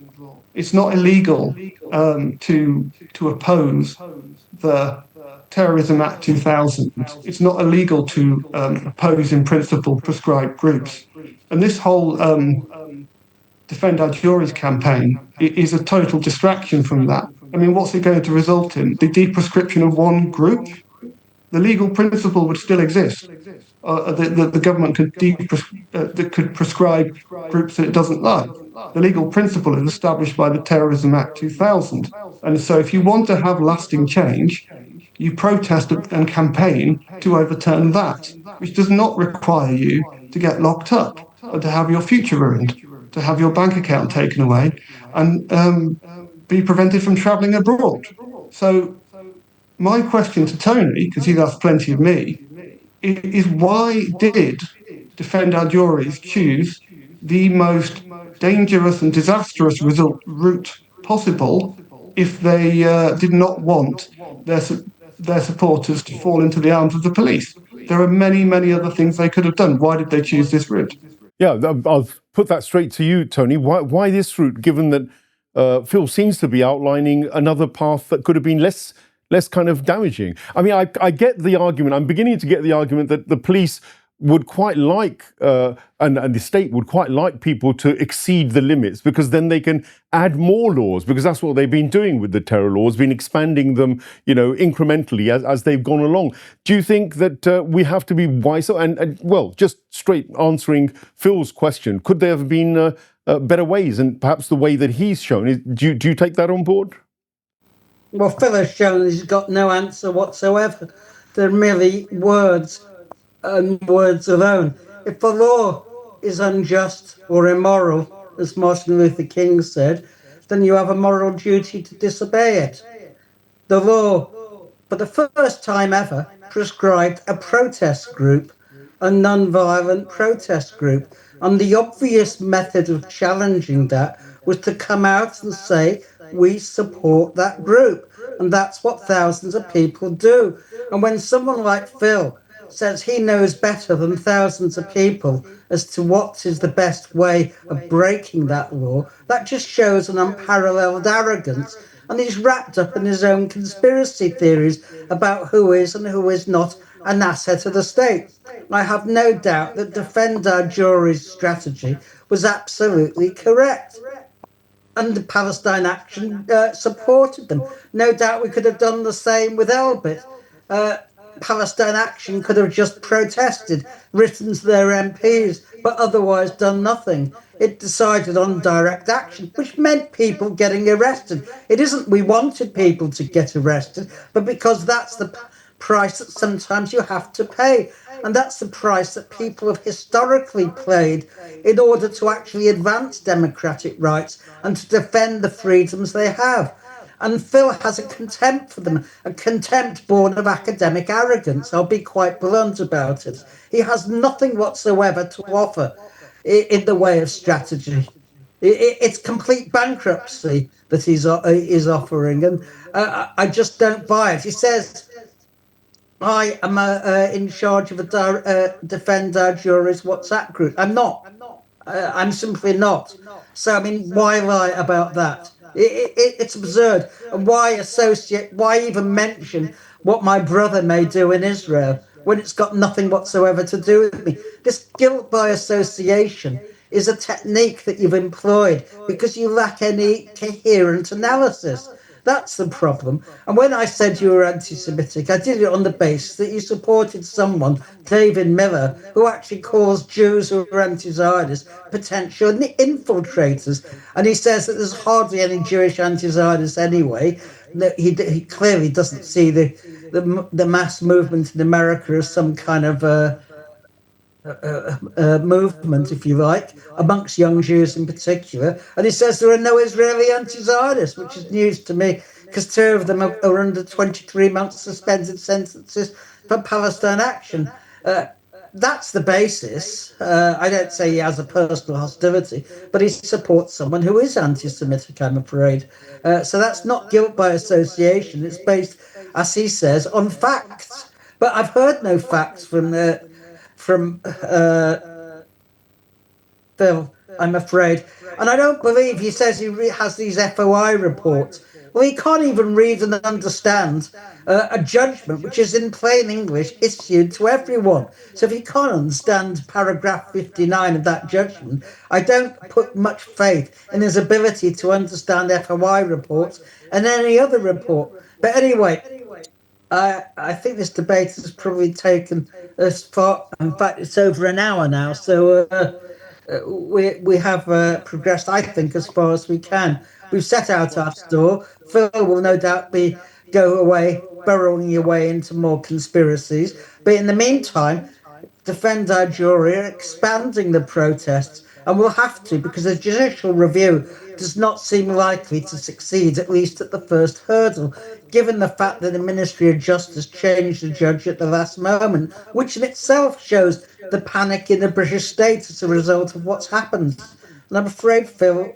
It's not illegal to oppose the Terrorism Act 2000. It's not illegal to oppose in principle prescribed groups. And this whole Defend Our Juries campaign is a total distraction from that. I mean, what's it going to result in? The deprescription of one group? The legal principle would still exist. The government could prescribe groups that it doesn't like. The legal principle is established by the Terrorism Act 2000. And so if you want to have lasting change, you protest and campaign to overturn that, which does not require you to get locked up or to have your future ruined, to have your bank account taken away and be prevented from travelling abroad. So my question to Tony, because he's asked plenty of me, is why did Defend Our Juries choose the most dangerous and disastrous route possible if they did not want their supporters to fall into the arms of the police? There are many, many other things they could have done. Why did they choose this route? Yeah, I'll put that straight to you, Tony. Why this route, given that Phil seems to be outlining another path that could have been less kind of damaging? I mean, I get the argument. I'm beginning to get the argument that the police would quite like, and the state would quite like people to exceed the limits, because then they can add more laws, because that's what they've been doing with the terror laws, been expanding them, incrementally as they've gone along. Do you think that we have to be wiser? And well, just straight answering Phil's question, could there have been better ways, and perhaps the way that he's shown? Do you take that on board? Well, Phil has shown he's got no answer whatsoever. They're merely words and words alone. If the law is unjust or immoral, as Martin Luther King said, then you have a moral duty to disobey it. The law, for the first time ever, prescribed a protest group, a non-violent protest group. And the obvious method of challenging that was to come out and say, we support that group. And that's what thousands of people do. And when someone like Phil says he knows better than thousands of people as to what is the best way of breaking that law, that just shows an unparalleled arrogance. And he's wrapped up in his own conspiracy theories about who is and who is not an asset of the state. I have no doubt that Defend Our Juries strategy was absolutely correct. And the Palestine Action supported them. No doubt we could have done the same with Elbit. Palestine Action could have just protested, written to their MPs, but otherwise done nothing. It decided on direct action, which meant people getting arrested. It isn't we wanted people to get arrested, but because that's the price that sometimes you have to pay. And that's the price that people have historically paid in order to actually advance democratic rights and to defend the freedoms they have. And Phil has a contempt for them, a contempt born of academic arrogance. I'll be quite blunt about it. He has nothing whatsoever to offer in the way of strategy. It's complete bankruptcy that he's offering, and I just don't buy it. He says, I am in charge of a Defend Our Juries WhatsApp group. I'm not. I'm simply not. So, I mean, why lie about that? It's absurd. And why even mention what my brother may do in Israel when it's got nothing whatsoever to do with me? This guilt by association is a technique that you've employed because you lack any coherent analysis. That's the problem. And when I said you were anti-Semitic, I did it on the basis that you supported someone, David Miller, who actually calls Jews who are anti-Zionists potential infiltrators. And he says that there's hardly any Jewish anti-Zionists anyway. He clearly doesn't see the mass movement in America as some kind of movement, if you like, amongst young Jews in particular. And he says there are no Israeli anti-Zionists, which is news to me, because two of them are under 23-month suspended sentences for Palestine Action. That's the basis. I don't say he has a personal hostility, but he supports someone who is anti-Semitic, I'm afraid. So that's not guilt by association. It's based as he says, on facts. But I've heard no facts from Phil, I'm afraid. And I don't believe he says he has these FOI reports. Well, he can't even read and understand a judgment which is in plain English issued to everyone. So if he can't understand paragraph 59 of that judgment, I don't put much faith in his ability to understand FOI reports and any other report. But anyway, I think this debate has probably taken us far. In fact, it's over an hour now, so we have progressed, I think, as far as we can. We've set out our store. Phil will no doubt go away, burrowing away into more conspiracies. But in the meantime, Defend Our Jury are expanding the protests, and we'll have to, because a judicial review does not seem likely to succeed, at least at the first hurdle, given the fact that the Ministry of Justice changed the judge at the last moment, which in itself shows the panic in the British state as a result of what's happened. And I'm afraid, Phil,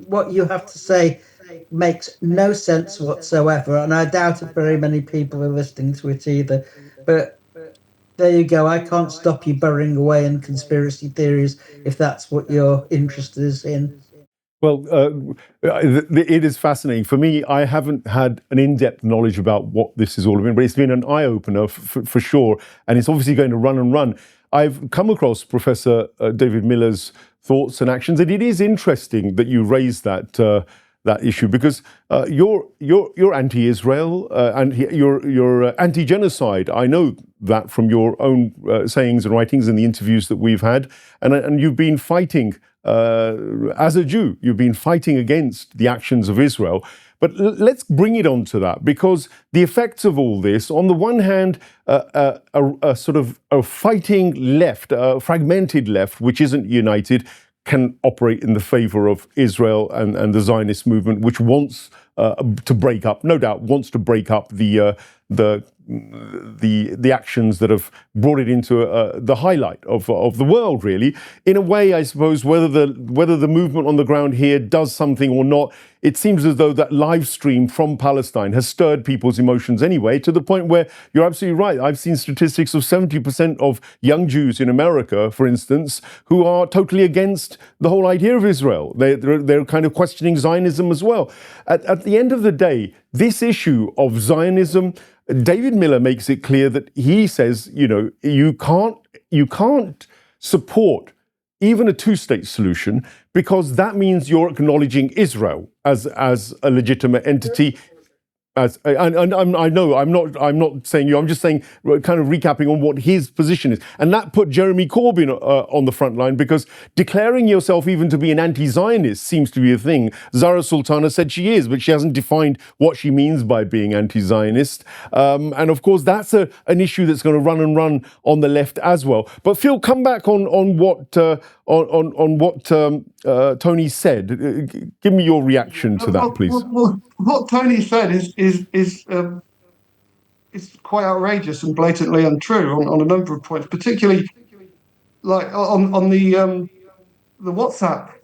what you have to say makes no sense whatsoever, and I doubt if very many people are listening to it either. But there you go. I can't stop you burrowing away in conspiracy theories if that's what your interest is in. Well, it is fascinating. For me, I haven't had an in-depth knowledge about what this is all about, but it's been an eye-opener for sure, and it's obviously going to run and run. I've come across Professor David Miller's thoughts and actions, and it is interesting that you raised that issue, because you're anti-Israel and you're anti-genocide. I know that from your own sayings and writings and the interviews that we've had, and you've been fighting. As a Jew, you've been fighting against the actions of Israel. But let's bring it on to that, because the effects of all this, on the one hand, a sort of a fighting left, a fragmented left, which isn't united, can operate in the favor of Israel and the Zionist movement, which wants to break up, no doubt, wants to break up the actions that have brought it into the highlight of the world, really. In a way, I suppose, whether the movement on the ground here does something or not, it seems as though that live stream from Palestine has stirred people's emotions anyway, to the point where you're absolutely right. I've seen statistics of 70% of young Jews in America, for instance, who are totally against the whole idea of Israel. They're kind of questioning Zionism as well. At the end of the day, this issue of Zionism, David Miller makes it clear that he says, you can't support even a two-state solution, because that means you're acknowledging Israel as a legitimate entity. And I know I'm not saying you. I'm just saying, kind of recapping on what his position is, and that put Jeremy Corbyn on the front line, because declaring yourself even to be an anti-Zionist seems to be a thing. Zara Sultana said she is, but she hasn't defined what she means by being anti-Zionist. And of course, that's an issue that's going to run and run on the left as well. But Phil, come back on what Tony said. Give me your reaction to that, please. What Tony said is quite outrageous and blatantly untrue on a number of points, particularly like on the WhatsApp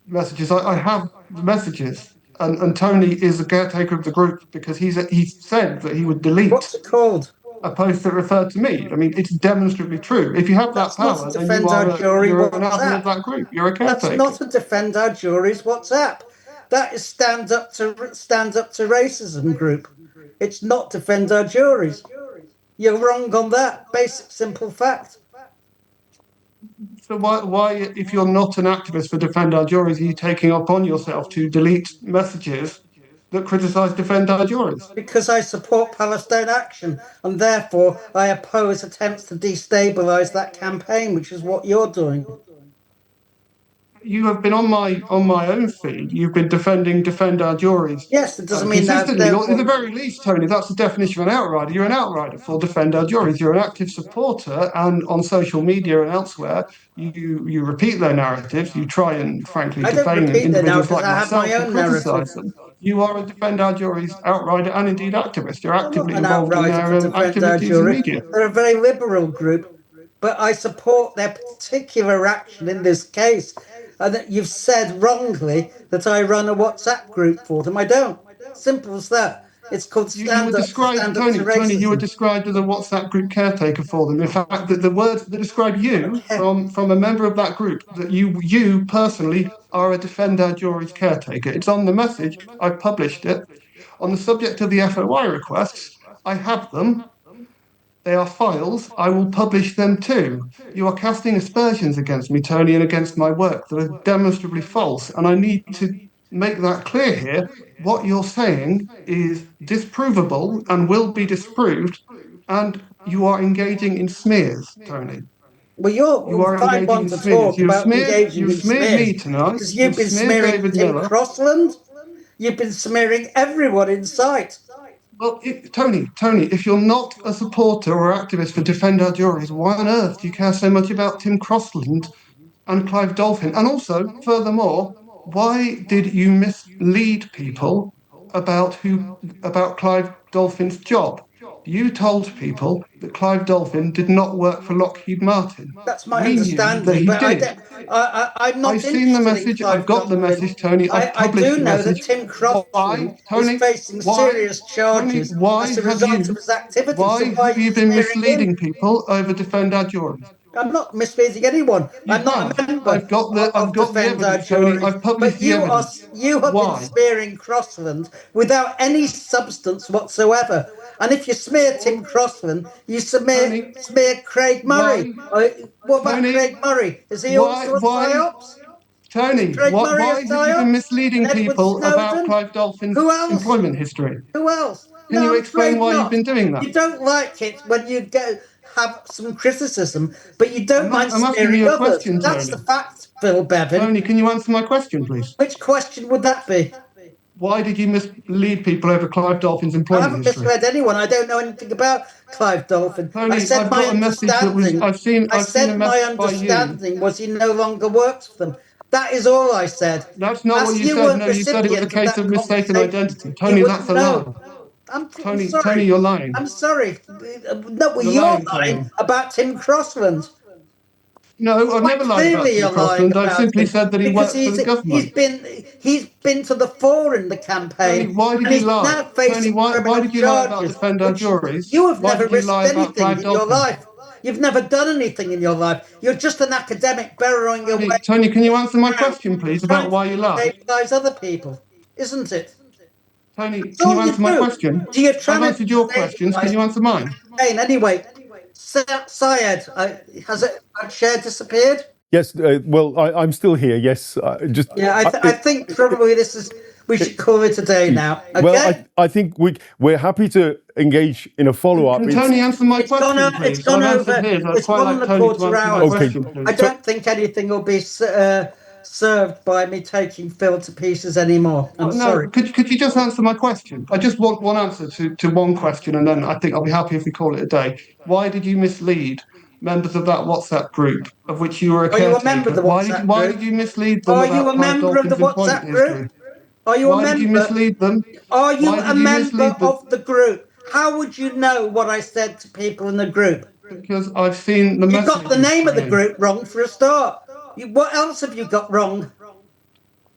messages. I have the messages, and Tony is the caretaker of the group, because he said that he would delete. What's it called? A post that referred to me. I mean, it's demonstrably true. If you have that power, then you're an admin of that group. You're a caretaker. That's not a Defend Our Juries WhatsApp. That is stand up to racism group. It's not Defend Our Juries. You're wrong on that. Basic, simple fact. So why, if you're not an activist for Defend Our Juries, are you taking upon yourself to delete messages that criticise Defend Our Juries? Because I support Palestine Action, and therefore I oppose attempts to destabilise that campaign, which is what you're doing. You have been on my own feed. You've been Defend Our Juries. Yes, it doesn't mean that. At the very least, Tony, that's the definition of an outrider. You're an outrider for Defend Our Juries. You're an active supporter, and on social media and elsewhere, you repeat their narratives. You try and, frankly, defame individuals like myself and criticise them. You are a Defend Our Juries outrider and indeed activist. You're actively involved in their activities in media. They're a very liberal group, but I support their particular action in this case. And that you've said wrongly that I run a WhatsApp group for them. I don't. Simple as that. It's called You were stand up described, to Tony, racism. you were described as a WhatsApp group caretaker for them. In fact, the words that describe you from a member of that group, that you personally are a Defend Our Juries caretaker. It's on the message. I've published it. On the subject of the FOI requests, I have them. They are files. I will publish them too. You are casting aspersions against me, Tony, and against my work that are demonstrably false. And I need to make that clear here. What you're saying is disprovable and will be disproved. And you are engaging in smears, Tony. Well, You are find engaging one in to smears. talk about engaging You've in smeared smears, me tonight. because you've been smeared smearing David Tim Miller. Crossland. You've been smearing everyone in sight. Well, Tony, if you're not a supporter or activist for Defend Our Juries, why on earth do you care so much about Tim Crossland and Clive Dolphin? And also, furthermore, why did you mislead people about Clive Dolphin's job? You told people that Clive Dolphin did not work for Lockheed Martin. That's my We knew that understanding, he but did. I'm not I've seen the interested in message. Clive I've got the Dolphin. message, Tony. I've I published do the know message. that Tim Why, Crossland Tony? is facing Why, serious Tony? charges as a result of his activities. So Why why are have you you been smearing him? misleading people over Defend Our Juries? I'm not misleading anyone. You I'm not have. a member I've got of the Defend Our evidence, Tony. Juries. I've published But the evidence. you have been Why? smearing Crossland without any substance whatsoever. And if you smear Tim Crossland, you smear Craig Murray. What about Tony, Craig Murray? Is he also a Psyops? Is Tony, Craig Murray a why have you been psyops? misleading And Edward people about Snowden? Clive Dolphin's Who else? employment history? Who else? Can No, you I'm explain afraid why you've not. been doing that? You don't like it when you have some criticism, but you don't mind I'm asking smearing you a others. question, That's Tony. the fact, Phil Bevin. Tony, can you answer my question, please? Which question would that be? Why did you mislead people over Clive Dolphin's I employment haven't history? misled anyone. I don't know anything about Clive Dolphin. Tony, I said I've my got a message that was. understanding. I've seen a my message by you. understanding was he no longer works for them. That is all I said. That's not what you You said. weren't No, you said it was a recipient of case that of mistaken conversation. identity. You Tony, that's wouldn't a lie. know. I'm Tony, sorry. Tony, you're lying. I'm sorry. No, well, You're you're lying, lying Tony. about Tim Crossland. No, I've never lied about Clearly, Tim you're lying Crossland. I've about simply him said that he because worked for the government. he's been to the fore in the campaign. Tony, why did and you he's lie? now Tony, facing why criminal did you lie about charges, Defend Our which Juries? you have Why never did you lie risked about anything Clive in your Dolphin? life. You've never done anything in your life. You're just an academic burrowing away. Tony, can you answer my question, please, about why you lied? Stabilize other people, isn't it? Tony, That's can all you answer my question? Do you're trying I've answered your to questions. Can you answer mine? Anyway, Syed, has it Share disappeared? Yes, well, I'm still here. Yes, just I think probably we should call it a day now. Okay? Well, I think we're happy to engage in a follow-up. Can Tony answer my question, please? It's gone I've over. answered his. I'd It's quite 1 like Tony to1/4 answer my hours. question, please. I don't think anything will be served by me taking Phil to pieces anymore. I'm sorry. Could you just answer my question? I just want one answer to one question, and then I think I'll be happy if we call it a day. Why did you mislead members of that WhatsApp group of which you were a Are you caretaker? a member of the WhatsApp group? Why did you mislead them Are about you a Clive member of the Dolphin's employment WhatsApp group? history? Are you a Why did you member? mislead them? Are you Why a did you member mislead them? of the group? How would you know what I said to people in the group? Because I've seen the You message. got the name of the group wrong for a start. What else have you got wrong?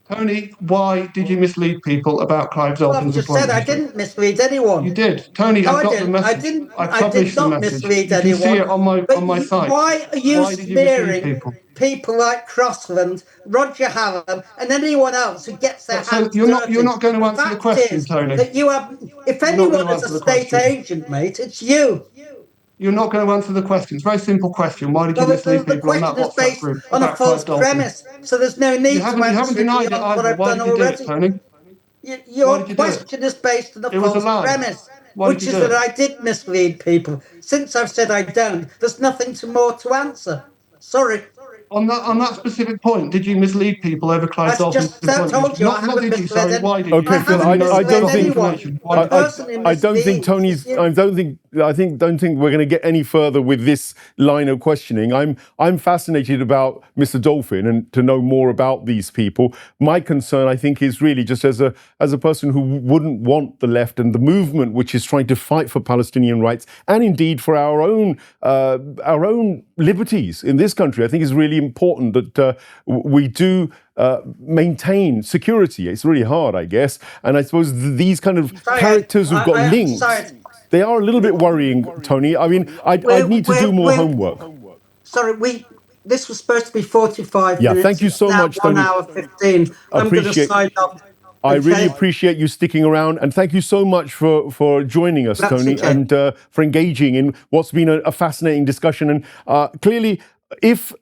Tony, why did you mislead people about Clive Well, Dolphin's I've just said employment I history? didn't mislead anyone. You did. Tony, No, I've got the message. I did not mislead You anyone. can see it on my site. Why are you Why did you mislead smearing people? people like Crossland, Roger Hallam, and anyone else who gets their hands You're dirty? not going to answer the question, Is Tony. that you have, if You're not anyone going to is answer a the state question. agent, mate, it's you. You're not going to answer the question. It's a very simple question. Why did you mislead The people on that question is WhatsApp based group on a about false Clive Dolphin? premise, so there's no need to You haven't answer denied it beyond what either. I've Why done did you do it, already. Tony? Your question is based on a false premise, which is that I did mislead people. Since I've said I don't, there's nothing more to answer. Sorry. On that specific point, did you mislead people over Clive Dolphin's employment? Told you, I not did you? Sorry, why did Okay, you? Phil, I don't think. anyone. I don't think don't think we're going to get any further with this line of questioning. I'm fascinated about Mr. Dolphin and to know more about these people. My concern, I think, is really just as a person who wouldn't want the left and the movement which is trying to fight for Palestinian rights and indeed for our own liberties in this country. I think it's really important that we do maintain security. It's really hard, I guess. And I suppose these kind of characters who've got links, they are a little bit worrying, Tony. I mean, I'd need to do more homework. Sorry, this was supposed to be 45 minutes. Yeah, thank you so much, Tony. 1 hour 15. I'm going to sign up. I really appreciate you sticking around, and thank you so much for joining us, Tony, and for engaging in what's been a fascinating discussion. And clearly, if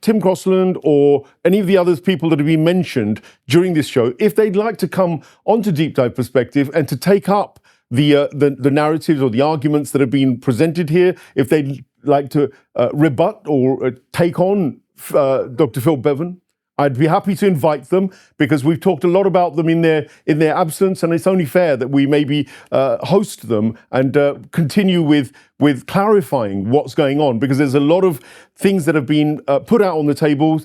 Tim Crossland or any of the other people that have been mentioned during this show, if they'd like to come onto Deep Dive Perspective and to take up the narratives or the arguments that have been presented here, if they'd like to rebut or take on Dr. Phil Bevin, I'd be happy to invite them, because we've talked a lot about them in their absence, and it's only fair that we maybe host them and continue with clarifying what's going on, because there's a lot of things that have been put out on the table.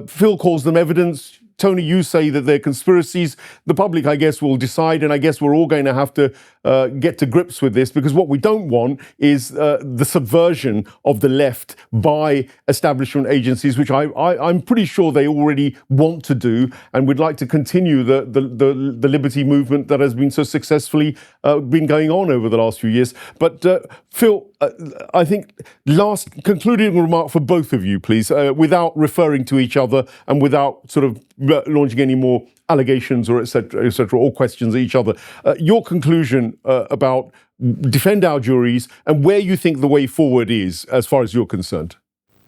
Phil calls them evidence. Tony, you say that they're conspiracies. The public, I guess, will decide, and I guess we're all going to have to get to grips with this, because what we don't want is the subversion of the left by establishment agencies, which I'm pretty sure they already want to do, and would like to continue the liberty movement that has been so successfully been going on over the last few years. But Phil, I think last concluding remark for both of you, please, without referring to each other and without sort of launching any more allegations or et cetera, or questions at each other. Your conclusion about Defend Our Juries and where you think the way forward is, as far as you're concerned.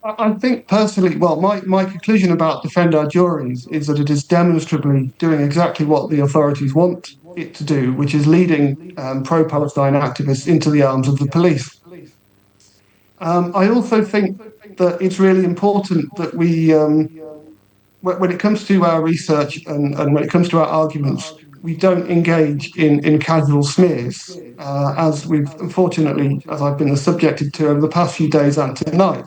I think personally, well, my conclusion about Defend Our Juries is that it is demonstrably doing exactly what the authorities want it to do, which is leading pro-Palestine activists into the arms of the police. I also think that it's really important that we, when it comes to our research and when it comes to our arguments, we don't engage in casual smears, as we've, unfortunately, as I've been subjected to over the past few days and tonight.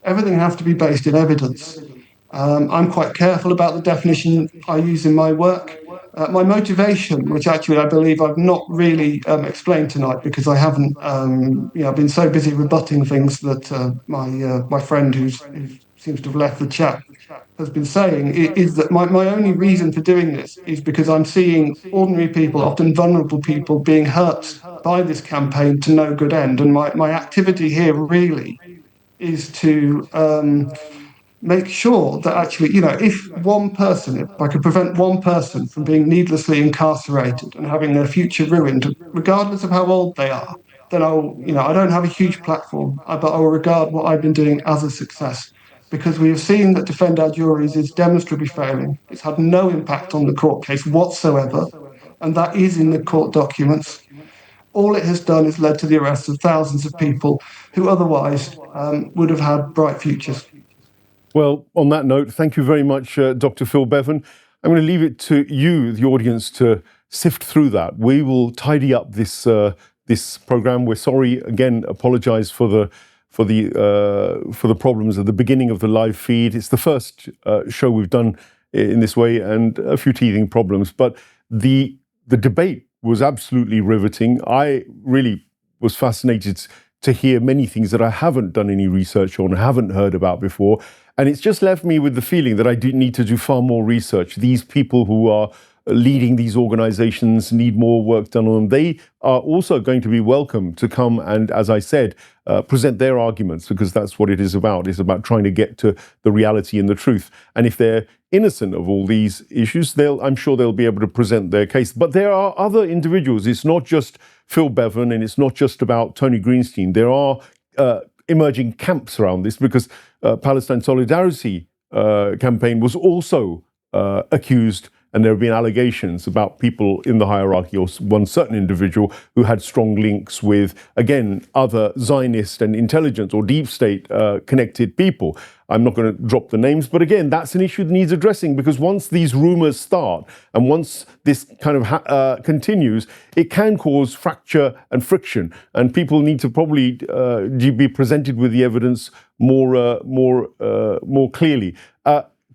Everything has to be based in evidence. I'm quite careful about the definition I use in my work. My motivation, which actually I believe I've not really explained tonight, because I haven't, I've been so busy rebutting things that my friend who seems to have left the chat has been saying, is that my only reason for doing this is because I'm seeing ordinary people, often vulnerable people, being hurt by this campaign to no good end. And my activity here really is to make sure that actually, if I could prevent one person from being needlessly incarcerated and having their future ruined, regardless of how old they are, then I don't have a huge platform, but I'll regard what I've been doing as a success. Because we have seen that Defend Our Juries is demonstrably failing. It's had no impact on the court case whatsoever, and that is in the court documents. All it has done is led to the arrests of thousands of people who otherwise would have had bright futures. Well, on that note, thank you very much, Dr. Phil Bevin. I'm going to leave it to you, the audience, to sift through that. We will tidy up this program. We're sorry, again, apologise for the problems at the beginning of the live feed. It's the first show we've done in this way, and a few teething problems. But the debate was absolutely riveting. I really was fascinated to hear many things that I haven't done any research on, haven't heard about before. And it's just left me with the feeling that I do need to do far more research. These people who are leading these organizations need more work done on them. They are also going to be welcome to come and, as I said, present their arguments, because that's what it is about. It's about trying to get to the reality and the truth. And if they're innocent of all these issues, I'm sure they'll be able to present their case. But there are other individuals. It's not just Phil Bevin, and it's not just about Tony Greenstein. There are emerging camps around this, because Palestine Solidarity campaign was also accused and there have been allegations about people in the hierarchy or one certain individual who had strong links with, again, other Zionist and intelligence or deep state connected people. I'm not going to drop the names, but again, that's an issue that needs addressing, because once these rumors start and once this kind of continues, it can cause fracture and friction, and people need to probably be presented with the evidence more clearly.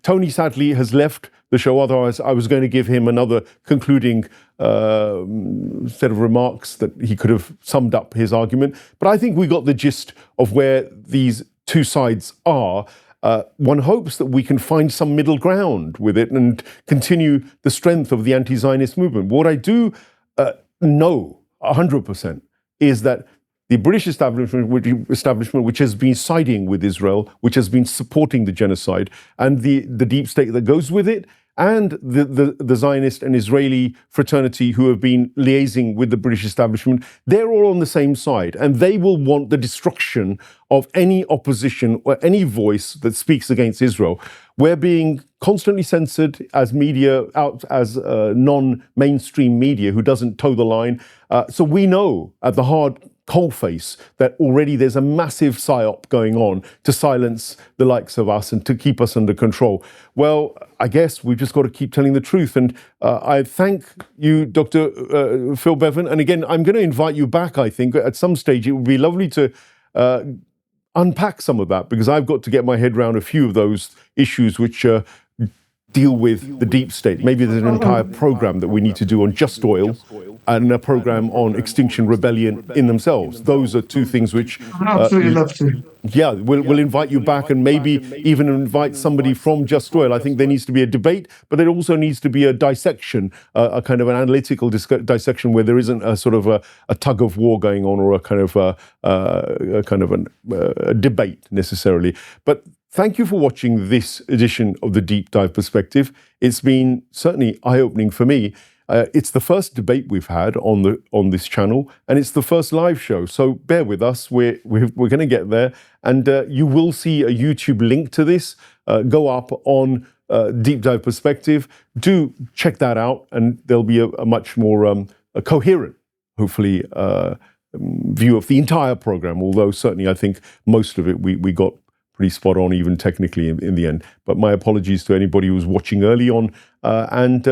Tony sadly has left the show. Otherwise, I was going to give him another concluding set of remarks that he could have summed up his argument. But I think we got the gist of where these two sides are. One hopes that we can find some middle ground with it and continue the strength of the anti-Zionist movement. What I do know 100% is that the British establishment, which has been siding with Israel, which has been supporting the genocide, and the deep state that goes with it, and the Zionist and Israeli fraternity who have been liaising with the British establishment, they're all on the same side, and they will want the destruction of any opposition or any voice that speaks against Israel. We're being constantly censored as media, as non-mainstream media who doesn't toe the line. So we know at the hard coalface that already there's a massive psyop going on to silence the likes of us and to keep us under control. Well, I guess we've just got to keep telling the truth. And I thank you, Dr. Phil Bevin. And again, I'm going to invite you back, I think. At some stage, it would be lovely to unpack some of that, because I've got to get my head around a few of those issues which deal with the deep state. Maybe there's an entire program that we need to do on just oil and a program on Extinction Rebellion in themselves. Those are two things which... I'd absolutely love to. Yeah, we'll invite you back, and maybe even invite somebody from Just Oil. I think there needs to be a debate, but there also needs to be a dissection, a kind of an analytical dissection where there isn't a sort of a tug of war going on, or a kind of a debate necessarily. But thank you for watching this edition of the Deep Dive Perspective. It's been certainly eye-opening for me. It's the first debate we've had on this channel, and it's the first live show. So bear with us. We're going to get there, and you will see a YouTube link to this go up on Deep Dive Perspective. Do check that out, and there'll be a much more a coherent, hopefully, view of the entire program. Although certainly I think most of it we got pretty spot on, even technically in the end. But my apologies to anybody who was watching early on, and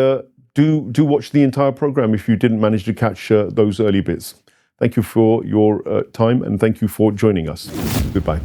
do watch the entire program if you didn't manage to catch those early bits. Thank you for your time, and thank you for joining us. Goodbye.